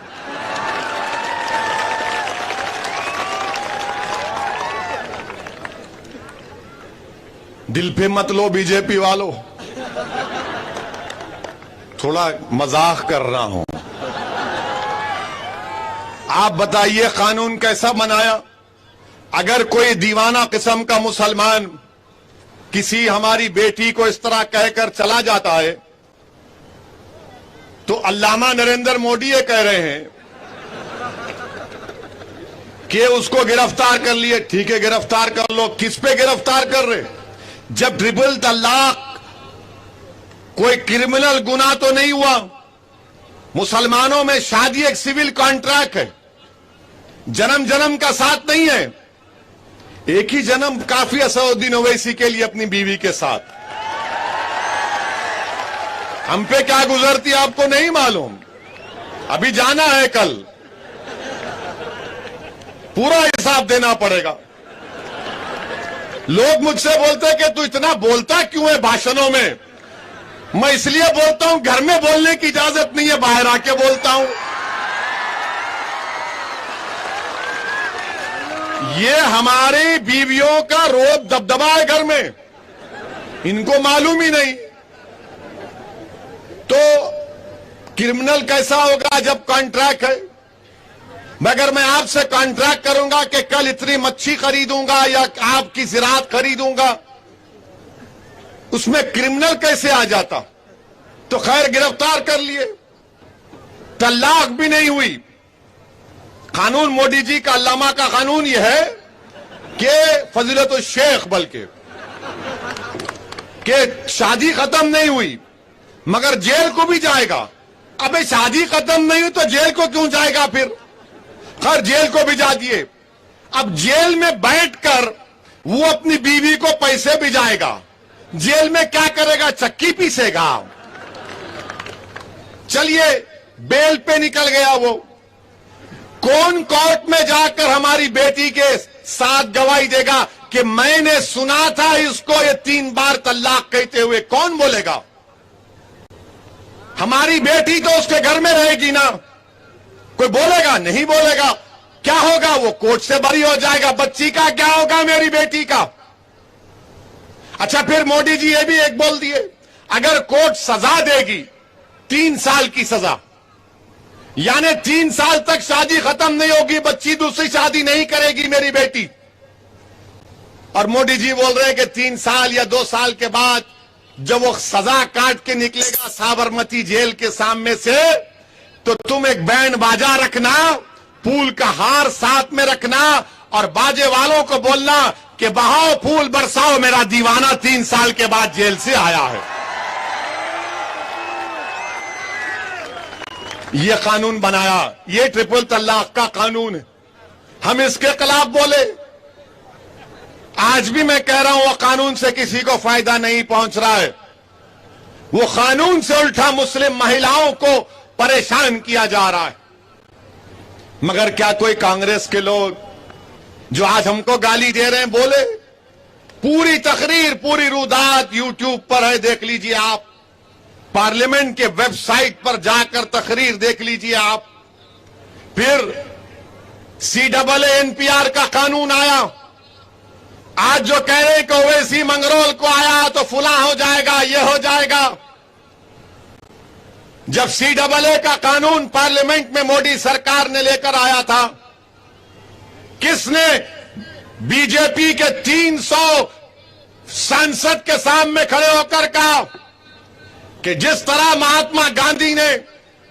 दिल पे मत लो बीजेपी वालों, थोड़ा मजाक कर रहा हूं। आप बताइए कानून कैसा बनाया? अगर कोई दीवाना किस्म का मुसलमान किसी हमारी बेटी को इस तरह कहकर चला जाता है तो अल्लामा नरेंद्र मोदी ये कह रहे हैं कि उसको गिरफ्तार कर लिए। ठीक है, गिरफ्तार कर लो। किस पे गिरफ्तार कर रहे? जब ट्रिपल तलाक कोई क्रिमिनल गुनाह तो नहीं हुआ। मुसलमानों में शादी एक सिविल कॉन्ट्रैक्ट है, जन्म जन्म का साथ नहीं है। एक ही जन्म काफी असदुद्दीन ओवैसी के लिए अपनी बीवी के साथ। हम पे क्या गुजरती आपको नहीं मालूम। अभी जाना है, कल पूरा हिसाब देना पड़ेगा। लोग मुझसे बोलते हैं कि तू इतना बोलता क्यों है भाषणों में? मैं इसलिए बोलता हूं, घर में बोलने की इजाजत नहीं है, बाहर आके बोलता हूं। ये हमारी बीवियों का रोब दबदबा है घर में, इनको मालूम ही नहीं। तो क्रिमिनल कैसा होगा जब कॉन्ट्रैक्ट है? मगर मैं आपसे कॉन्ट्रैक्ट करूंगा कि कल इतनी मच्छी खरीदूंगा या आपकी ज़राअत खरीदूंगा, उसमें क्रिमिनल कैसे आ जाता? तो खैर गिरफ्तार कर लिए, तलाक भी नहीं हुई। कानून मोदी जी का, अल्लामा का कानून यह है कि फजीलत शेख बल्कि कि शादी खत्म नहीं हुई मगर जेल को भी जाएगा। अबे शादी खत्म नहीं हुई तो जेल को क्यों जाएगा फिर? खैर जेल को भी जा दिए। अब जेल में बैठकर वो अपनी बीवी को पैसे भी जाएगा। जेल में क्या करेगा? चक्की पीसेगा। चलिए बेल पे निकल गया वो। कौन कोर्ट में जाकर हमारी बेटी के साथ गवाही देगा कि मैंने सुना था इसको ये 3 बार तलाक कहते हुए? कौन बोलेगा? हमारी बेटी तो उसके घर में रहेगी ना, कोई बोलेगा? नहीं बोलेगा। क्या होगा? वो कोर्ट से बरी हो जाएगा। बच्ची का क्या होगा? मेरी बेटी का। अच्छा, फिर मोदी जी ये भी एक बोल दिए, अगर कोर्ट सजा देगी 3 साल की सजा, यानी 3 साल तक शादी खत्म नहीं होगी, बच्ची दूसरी शादी नहीं करेगी मेरी बेटी। और मोदी जी बोल रहे हैं कि 3 साल या 2 साल के बाद जब वो सजा काट के निकलेगा साबरमती जेल के सामने से, तो तुम एक बैंड बाजा रखना, फूल का हार साथ में रखना और बाजे वालों को बोलना कि बहाओ फूल बरसाओ, मेरा दीवाना 3 साल के बाद जेल से आया है। ये कानून बनाया, ये ट्रिपल तलाक का कानून है। हम इसके खिलाफ बोले। आज भी मैं कह रहा हूं वो कानून से किसी को फायदा नहीं पहुंच रहा है। वो कानून से उल्टा मुस्लिम महिलाओं को परेशान किया जा रहा है। मगर क्या कोई कांग्रेस के लोग जो आज हमको गाली दे रहे हैं बोले? पूरी तकरीर, पूरी रुदात यूट्यूब पर है, देख लीजिए आप। पार्लियामेंट के वेबसाइट पर जाकर तकरीर देख लीजिए आप। फिर CAA NPR का कानून आया। आज जो कह रहे हैं कि ओवैसी मंगरोल को आया तो फुला हो जाएगा, ये हो जाएगा। जब CAA का कानून पार्लियामेंट में मोदी सरकार ने लेकर आया था, किसने बीजेपी के 300 सांसद के सामने खड़े होकर कहा कि जिस तरह महात्मा गांधी ने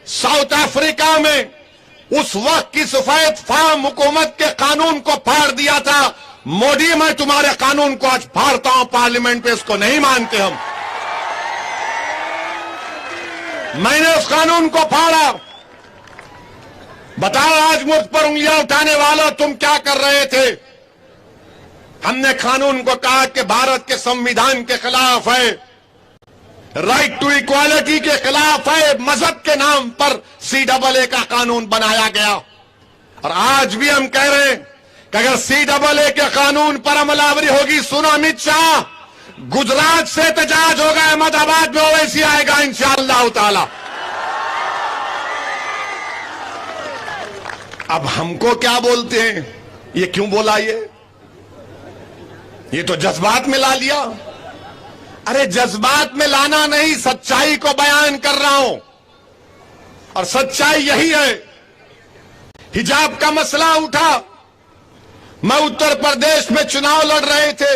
साउथ अफ्रीका में उस वक्त की सफेद फार्म हुकूमत के कानून को फाड़ दिया था, मोदी मैं तुम्हारे कानून को आज फाड़ता हूं पार्लियामेंट पे। इसको नहीं मानते हम। मैंने उस कानून को फाड़ा। बताओ आज मुझ पर उंगलियां उठाने वालों, तुम क्या कर रहे थे? हमने कानून को कहा कि भारत के संविधान के खिलाफ है, राइट टू इक्वालिटी के खिलाफ है, मजहब के नाम पर CAA का कानून बनाया गया। और आज भी हम कह रहे हैं कि अगर CAA के कानून पर अमलावरी होगी, सुनो अमित शाह, गुजरात से एहतजाज होगा, अहमदाबाद में ओवैसी आएगा इंशाअल्लाह ताला। अब हमको क्या बोलते हैं? ये क्यों बोला? ये तो जज्बात में ला लिया। अरे जज्बात में लाना नहीं, सच्चाई को बयान कर रहा हूं। और सच्चाई यही है। हिजाब का मसला उठा, मैं उत्तर प्रदेश में चुनाव लड़ रहे थे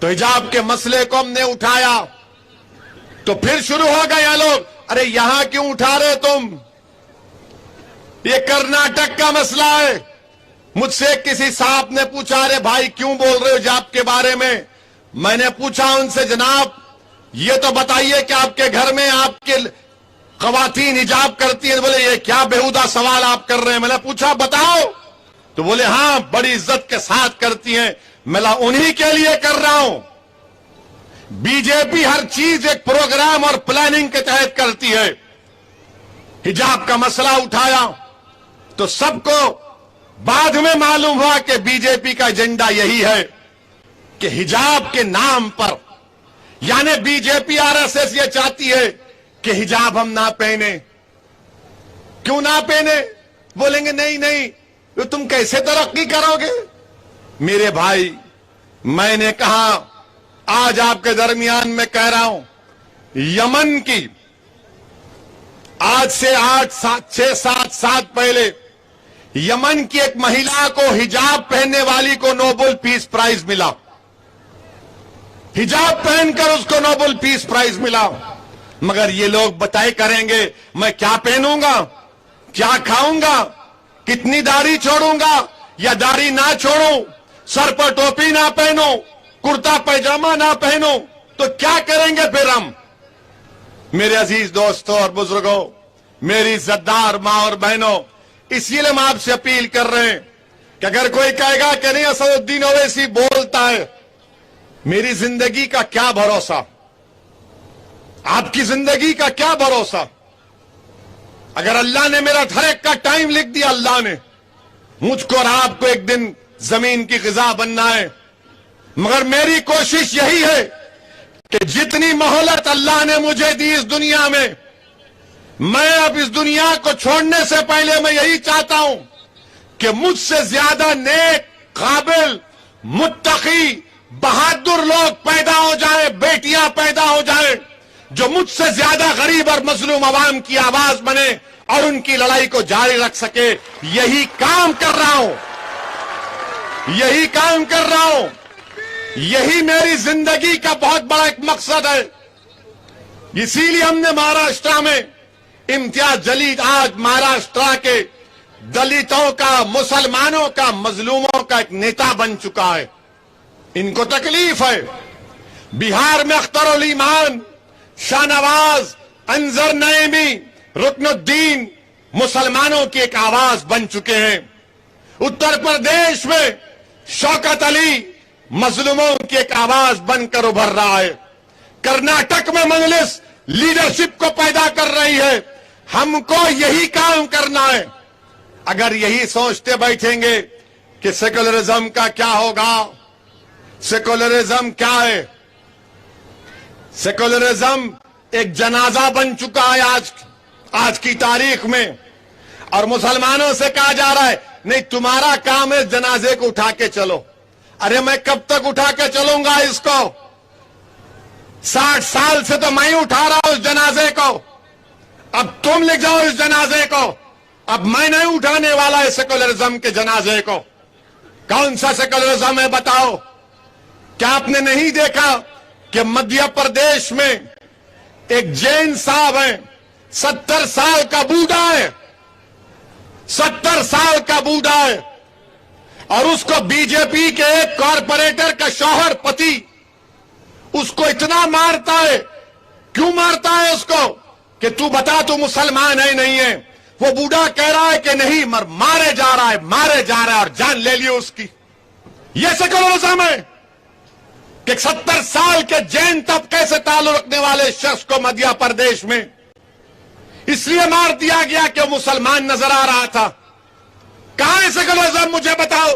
तो हिजाब के मसले को हमने उठाया, तो फिर शुरू हो गए लोग, अरे यहां क्यों उठा रहे तुम? ये कर्नाटक का मसला है। मुझसे किसी साहब ने पूछा, अरे भाई क्यों बोल रहे हो हिजाब के बारे में? मैंने पूछा उनसे, जनाब ये तो बताइए कि आपके घर में आपके खवातीन हिजाब करती हैं? बोले ये क्या बेहुदा सवाल आप कर रहे हैं। मैंने पूछा बताओ, तो बोले हां बड़ी इज्जत के साथ करती हैं। मैं उन्हीं के लिए कर रहा हूं। बीजेपी हर चीज एक प्रोग्राम और प्लानिंग के तहत करती है। हिजाब का मसला उठाया तो सबको बाद में मालूम हुआ कि बीजेपी का एजेंडा यही है कि हिजाब के नाम पर, यानी बीजेपी RSS ये चाहती है कि हिजाब हम ना पहने। क्यों ना पहने? बोलेंगे नहीं नहीं तो तुम कैसे तरक्की करोगे? मेरे भाई, मैंने कहा आज आपके दरमियान में कह रहा हूं, यमन की आज से 6-7 साल पहले यमन की एक महिला को हिजाब पहनने वाली को नोबेल पीस प्राइज मिला। हिजाब पहनकर उसको नोबेल पीस प्राइज मिला। मगर ये लोग बताए करेंगे मैं क्या पहनूंगा, क्या खाऊंगा, कितनी दाढ़ी छोड़ूंगा या दाढ़ी ना छोड़ूं, सर पर टोपी ना पहनो, कुर्ता पैजामा ना पहनो, तो क्या करेंगे फिर हम। मेरे अजीज दोस्तों और बुजुर्गों, मेरी इज्जतदार मां और बहनों, इसलिए हम आपसे अपील कर रहे हैं कि अगर कोई कहेगा कि नहीं असदुद्दीन ओवैसी बोलता है, मेरी जिंदगी का क्या भरोसा, आपकी जिंदगी का क्या भरोसा। अगर अल्लाह ने मेरा हर एक का टाइम लिख दिया, अल्लाह ने मुझको और आपको एक दिन जमीन की ग़िज़ा बनना है, मगर मेरी कोशिश यही है कि जितनी मोहलत अल्लाह ने मुझे दी इस दुनिया में, मैं अब इस दुनिया को छोड़ने से पहले मैं यही चाहता हूं कि मुझसे ज्यादा नेक, काबिल, मुत्तकी, बहादुर लोग पैदा हो जाए, बेटियां पैदा हो जाए, जो मुझसे ज्यादा गरीब और मजलूम अवाम की आवाज बने और उनकी लड़ाई को जारी रख सके। यही काम कर रहा हूं, यही काम कर रहा हूं, यही मेरी जिंदगी का बहुत बड़ा एक मकसद है। इसीलिए हमने महाराष्ट्र में इम्तियाज जलील आज महाराष्ट्र के दलितों का, मुसलमानों का, मजलूमों का एक नेता बन चुका है। इनको तकलीफ है। बिहार में अख्तरुल ईमान, शाहनवाज, अंजर नईमी, रुकनुद्दीन मुसलमानों की एक आवाज बन चुके हैं। उत्तर प्रदेश में शौकत अली मजलूमों की एक आवाज बनकर उभर रहा है। कर्नाटक में मजलिस लीडरशिप को पैदा कर रही है। हमको यही काम करना है। अगर यही सोचते बैठेंगे कि सेकुलरिज्म का क्या होगा, सेकुलरिज्म क्या है? सेकुलरिज्म एक जनाजा बन चुका है आज की तारीख में, और मुसलमानों से कहा जा रहा है नहीं तुम्हारा काम है जनाजे को उठा के चलो। अरे मैं कब तक उठा के चलूंगा इसको? 60 साल से तो मैं ही उठा रहा हूं इस जनाजे को। अब तुम ले जाओ इस जनाजे को। अब मैं नहीं उठाने वाला है सेकुलरिज्म के जनाजे को। कौन सा सेकुलरिज्म है बताओ? क्या आपने नहीं देखा कि मध्य प्रदेश में एक जैन साहब है, 70 साल का बूढ़ा है, 70 साल का बूढ़ा है, और उसको बीजेपी के एक कॉरपोरेटर का शौहर पति उसको इतना मारता है। क्यों मारता है उसको? कि तू बता तू मुसलमान है नहीं है? वो बूढ़ा कह रहा है कि नहीं, मर मारे जा रहा है, मारे जा रहा है, और जान ले ली उसकी। ये सेकुलरिज्म है कि 70 साल के जैन तबके से ताल्लुक रखने वाले शख्स को मध्य प्रदेश में इसलिए मार दिया गया कि वो मुसलमान नजर आ रहा था। कहां है सेकुलरिज्म? मुझे बताओ।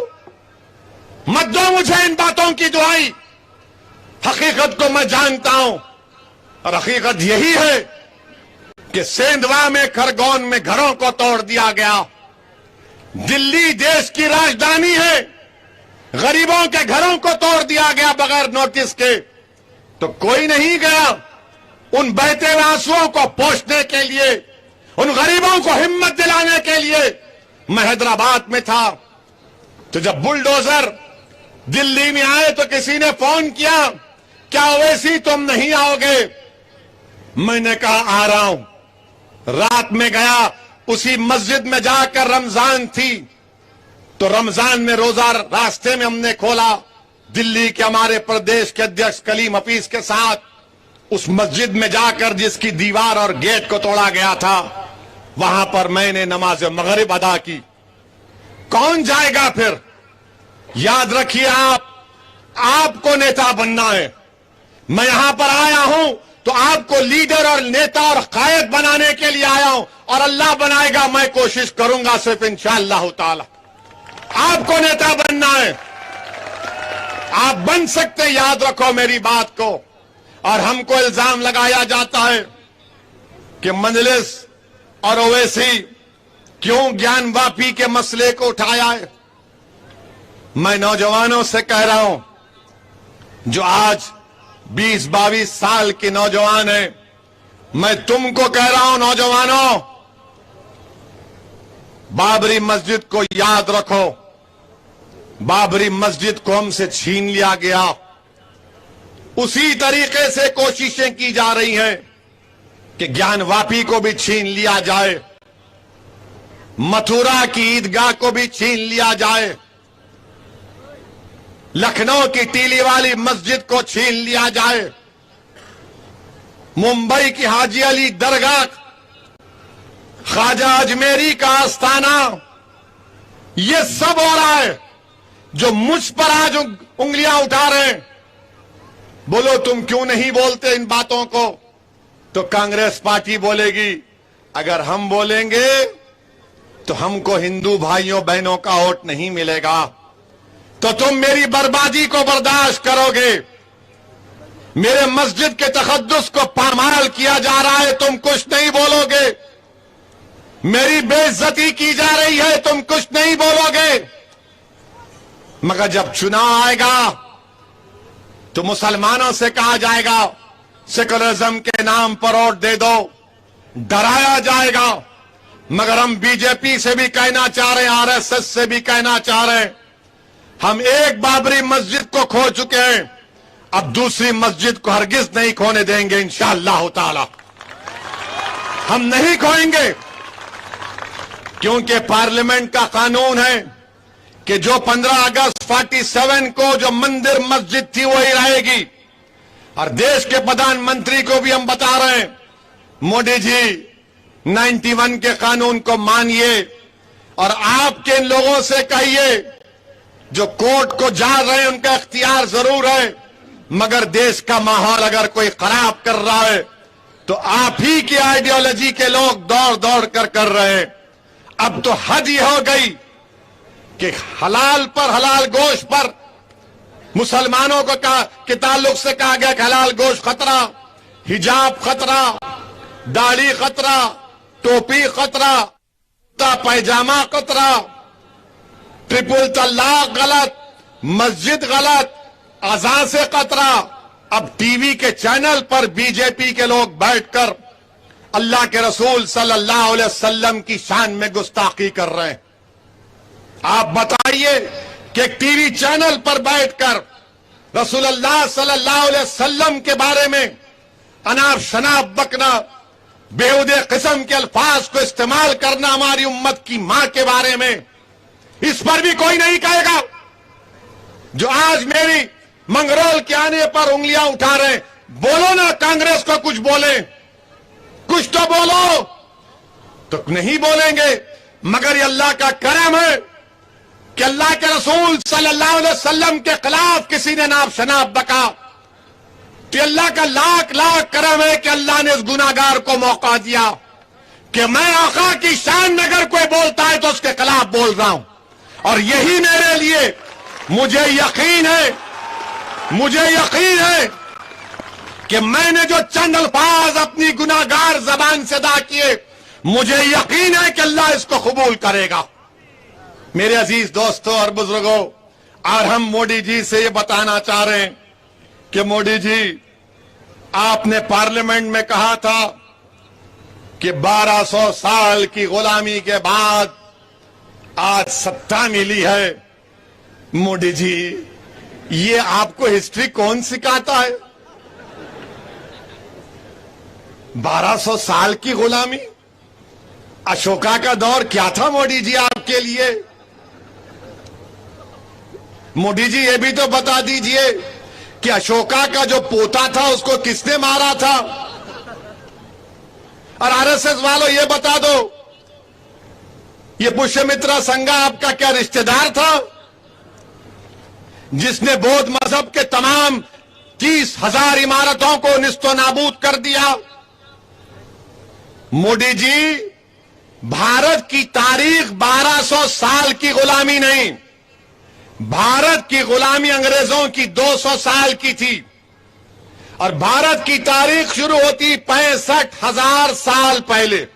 मत दो मुझे इन बातों की दुहाई। हकीकत को मैं जानता हूं, और हकीकत यही है कि सेंधवा में, खरगोन में घरों को तोड़ दिया गया। दिल्ली देश की राजधानी है, गरीबों के घरों को तोड़ दिया गया बगैर नोटिस के। तो कोई नहीं गया उन बहते हुए आंसुओं को पोंछने के लिए, उन गरीबों को हिम्मत दिलाने के लिए। मैं हैदराबाद में था तो जब बुलडोजर दिल्ली में आए तो किसी ने फोन किया, क्या ओवैसी तुम नहीं आओगे? मैंने कहा आ रहा हूं। रात में गया, उसी मस्जिद में जाकर, रमजान थी तो रमजान में रोजा रास्ते में हमने खोला। दिल्ली के हमारे प्रदेश के अध्यक्ष कलीम हफीज के साथ उस मस्जिद में जाकर, जिसकी दीवार और गेट को तोड़ा गया था, वहां पर मैंने नमाज मगरिब अदा की। कौन जाएगा फिर? याद रखिए, आपको नेता बनना है। मैं यहां पर आया हूं तो आपको लीडर और नेता और कायद बनाने के लिए आया हूं, और अल्लाह बनाएगा, मैं कोशिश करूंगा सिर्फ इंशाअल्लाह ताला। आपको नेता बनना है, आप बन सकते, याद रखो मेरी बात को। और हमको इल्जाम लगाया जाता है कि मजलिस और ओवैसी क्यों ज्ञान वापी के मसले को उठाया है। मैं नौजवानों से कह रहा हूं, जो आज 20-22 साल के नौजवान हैं, मैं तुमको कह रहा हूं नौजवानों, बाबरी मस्जिद को याद रखो। बाबरी मस्जिद को हमसे छीन लिया गया, उसी तरीके से कोशिशें की जा रही हैं कि ज्ञानवापी को भी छीन लिया जाए, मथुरा की ईदगाह को भी छीन लिया जाए, लखनऊ की टीली वाली मस्जिद को छीन लिया जाए, मुंबई की हाजी अली दरगाह, ख्वाजा अजमेरी का आस्थाना, ये सब हो रहा है। जो मुझ पर आज उंगलियां उठा रहे हैं, बोलो तुम क्यों नहीं बोलते इन बातों को, तो कांग्रेस पार्टी बोलेगी अगर हम बोलेंगे तो हमको हिंदू भाइयों बहनों का वोट नहीं मिलेगा, तो तुम मेरी बर्बादी को बर्दाश्त करोगे। मेरे मस्जिद के तकद्दुस को पामाल किया जा रहा है, तुम कुछ नहीं बोलोगे। मेरी बेइज्जती की जा रही है, तुम कुछ नहीं बोलोगे। मगर जब चुनाव आएगा तो मुसलमानों से कहा जाएगा सेकुलरिज्म के नाम पर वोट दे दो, डराया जाएगा। मगर हम बीजेपी से भी कहना चाह रहे हैं, आरएसएस से भी कहना चाह रहे हैं, हम एक बाबरी मस्जिद को खो चुके हैं, अब दूसरी मस्जिद को हरगिज नहीं खोने देंगे इंशाअल्लाह ताला। हम नहीं खोएंगे, क्योंकि पार्लियामेंट का कानून है कि जो 15 अगस्त 47 को जो मंदिर मस्जिद थी वही रहेगी। और देश के प्रधानमंत्री को भी हम बता रहे हैं, मोदी जी 91 के कानून को मानिए और आपके इन लोगों से कहिए जो कोर्ट को जा रहे हैं उनका इख्तियार जरूर है, मगर देश का माहौल अगर कोई खराब कर रहा है तो आप ही की आइडियोलॉजी के लोग दौड़ दौड़ कर रहे हैं। अब तो हद ही हो गई कि हलाल पर, हलाल गोश्त पर मुसलमानों को के ताल्लुक से कहा गया कि हलाल गोश्त खतरा, हिजाब खतरा, दाढ़ी खतरा, टोपी खतरा, पैजामा खतरा, ट्रिपल तलाक गलत, मस्जिद गलत, अज़ान से खतरा। अब टीवी के चैनल पर बीजेपी के लोग बैठकर अल्लाह के रसूल सल्लल्लाहु अलैहि वसल्लम की शान में गुस्ताखी कर रहे हैं। आप बताइए कि एक टीवी चैनल पर बैठकर रसूलुल्लाह सल्लल्लाहु अलैहि वसल्लम के बारे में अनाप शनाप बकना, बेहुदे किस्म के अल्फाज को इस्तेमाल करना हमारी उम्मत की मां के बारे में, इस पर भी कोई नहीं कहेगा। जो आज मेरी मंगरोल के आने पर उंगलियां उठा रहे हैं, बोलो ना, कांग्रेस को कुछ बोले, कुछ तो बोलो। तो नहीं बोलेंगे, मगर ये अल्लाह का करम है कि अल्लाह के रसूल सल्लल्लाहु अलैहि वसल्लम के खिलाफ किसी ने नाप शनाप बका, तो अल्लाह का लाख लाख करम है कि अल्लाह ने इस गुनाहगार को मौका दिया कि मैं आका की शान में अगर कोई बोलता है तो उसके खिलाफ बोल रहा हूं। और यही मेरे लिए, मुझे यकीन है कि मैंने जो चंद अल्फाज अपनी गुनाहगार जबान से अदा किए, मुझे यकीन है कि अल्लाह इसको कबूल करेगा। मेरे अजीज दोस्तों और बुजुर्गों, और हम मोदी जी से ये बताना चाह रहे हैं कि मोदी जी, आपने पार्लियामेंट में कहा था कि 1200 साल की गुलामी के बाद आज सत्ता मिली है। मोदी जी, ये आपको हिस्ट्री कौन सिखाता है? 1200 साल की गुलामी, अशोका का दौर क्या था मोदी जी आपके लिए? मोदी जी ये भी तो बता दीजिए कि अशोका का जो पोता था उसको किसने मारा था? और आरएसएस वालों ये बता दो, ये पुष्यमित्रा संघा आपका क्या रिश्तेदार था जिसने बौद्ध मजहब के तमाम 30,000 इमारतों को निस्तो नाबूद कर दिया? मोदी जी, भारत की तारीख 1200 साल की गुलामी नहीं, भारत की गुलामी अंग्रेजों की 200 साल की थी। और भारत की तारीख शुरू होती 65,000 साल पहले।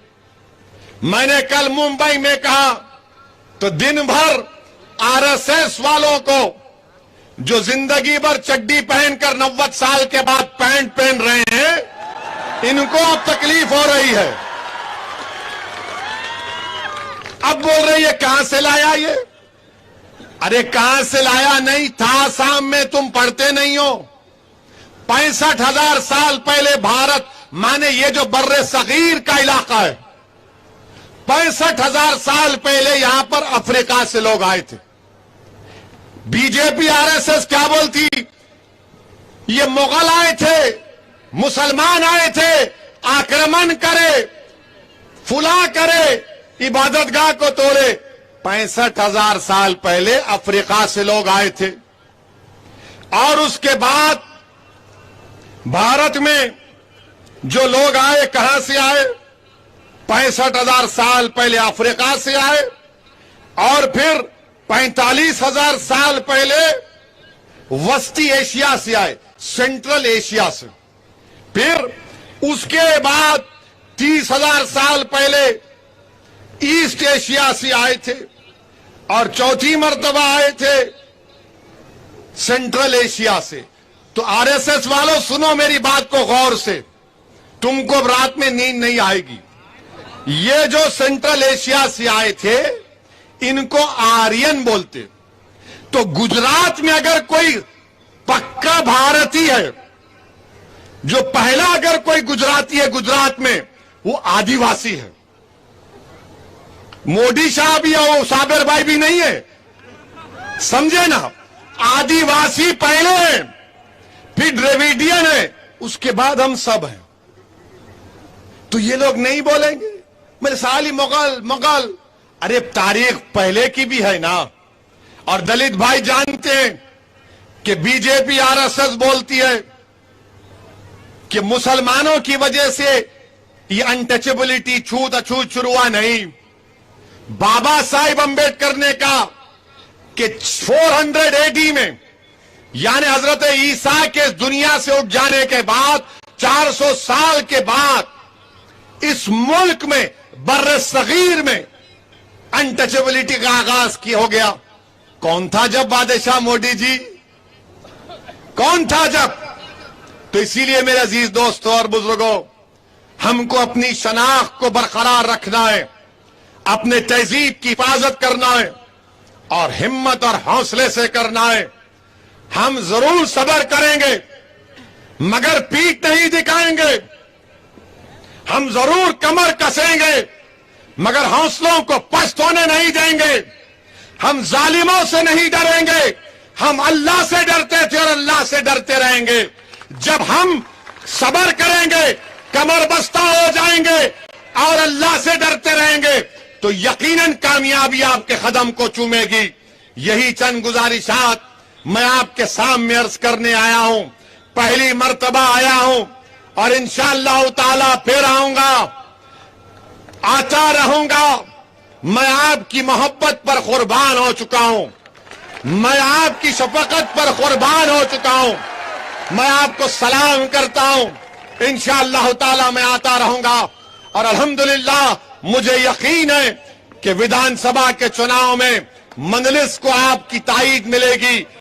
मैंने कल मुंबई में कहा तो दिन भर आरएसएस वालों को, जो जिंदगी भर चड्डी पहनकर 90 साल के बाद पैंट पहन रहे हैं, इनको अब तकलीफ हो रही है। अब बोल रही है कहां से लाया ये? अरे कहां से लाया नहीं था, शाम में तुम पढ़ते नहीं हो। 65,000 साल पहले भारत माने ये जो बर्रे सगीर का इलाका है, 65,000 साल पहले यहां पर अफ्रीका से लोग आए थे। बीजेपी आरएसएस क्या बोलती? ये मुगल आए थे, मुसलमान आए थे, आक्रमण करे, फुला करे, इबादतगाह को तोड़े। 65,000 साल पहले अफ्रीका से लोग आए थे और उसके बाद भारत में जो लोग आए कहां से आए? 65,000 साल पहले अफ्रीका से आए और फिर 45,000 साल पहले वस्ती एशिया से आए, सेंट्रल एशिया से। फिर उसके बाद 30,000 साल पहले ईस्ट एशिया से आए थे और चौथी मर्तबा आए थे सेंट्रल एशिया से। तो आरएसएस वालों सुनो मेरी बात को गौर से, तुमको रात में नींद नहीं आएगी। ये जो सेंट्रल एशिया से आए थे इनको आर्यन बोलते। तो गुजरात में अगर कोई पक्का भारतीय है, जो पहला अगर कोई गुजराती है गुजरात में, वो आदिवासी है। मोदी साहब या वो साबिर भाई भी नहीं है, समझे ना? आदिवासी पहले है, फिर द्रविडियन है, उसके बाद हम सब हैं। तो ये लोग नहीं बोलेंगे मेरे साली मुगल मुगल। अरे तारीख पहले की भी है ना। और दलित भाई जानते हैं कि बीजेपी आरएसएस बोलती है कि मुसलमानों की वजह से ये अनटचेबिलिटी, छूत अछूत शुरू हुआ नहीं। बाबा साहिब अंबेडकर ने कहा कि 400 AD में, यानी हजरत ईसा के दुनिया से उठ जाने के बाद 400 साल के बाद इस मुल्क में बर्रे सगीर में अनटचेबिलिटी का आगाज की हो गया। कौन था जब बादशाह मोदी जी? कौन था जब? तो इसीलिए मेरे अजीज दोस्तों और बुजुर्गों, हमको अपनी शनाख्त को बरकरार रखना है, अपने तहजीब की हिफाजत करना है और हिम्मत और हौसले से करना है। हम जरूर सब्र करेंगे मगर पीठ नहीं दिखाएंगे। हम जरूर कमर कसेंगे मगर हौसलों को पस्त होने नहीं देंगे। हम जालिमों से नहीं डरेंगे, हम अल्लाह से डरते थे और अल्लाह से डरते रहेंगे। जब हम सब्र करेंगे, कमर बस्ता हो जाएंगे और अल्लाह से डरते रहेंगे तो यकीनन कामयाबी आपके कदम को चूमेगी। यही चंद गुजारिशात मैं आपके सामने अर्ज करने आया हूं। पहली मर्तबा आया हूं और इंशाअल्लाह ताला फिर आऊंगा, आता रहूंगा। मैं आपकी मोहब्बत पर कुर्बान हो चुका हूं, मैं आपकी शफकत पर कुर्बान हो चुका हूं। मैं आपको सलाम करता हूं। इंशाअल्लाह ताला मैं आता रहूंगा और अल्हम्दुलिल्लाह मुझे यकीन है कि विधानसभा के चुनाव में मजलिस को आपकी ताईद मिलेगी।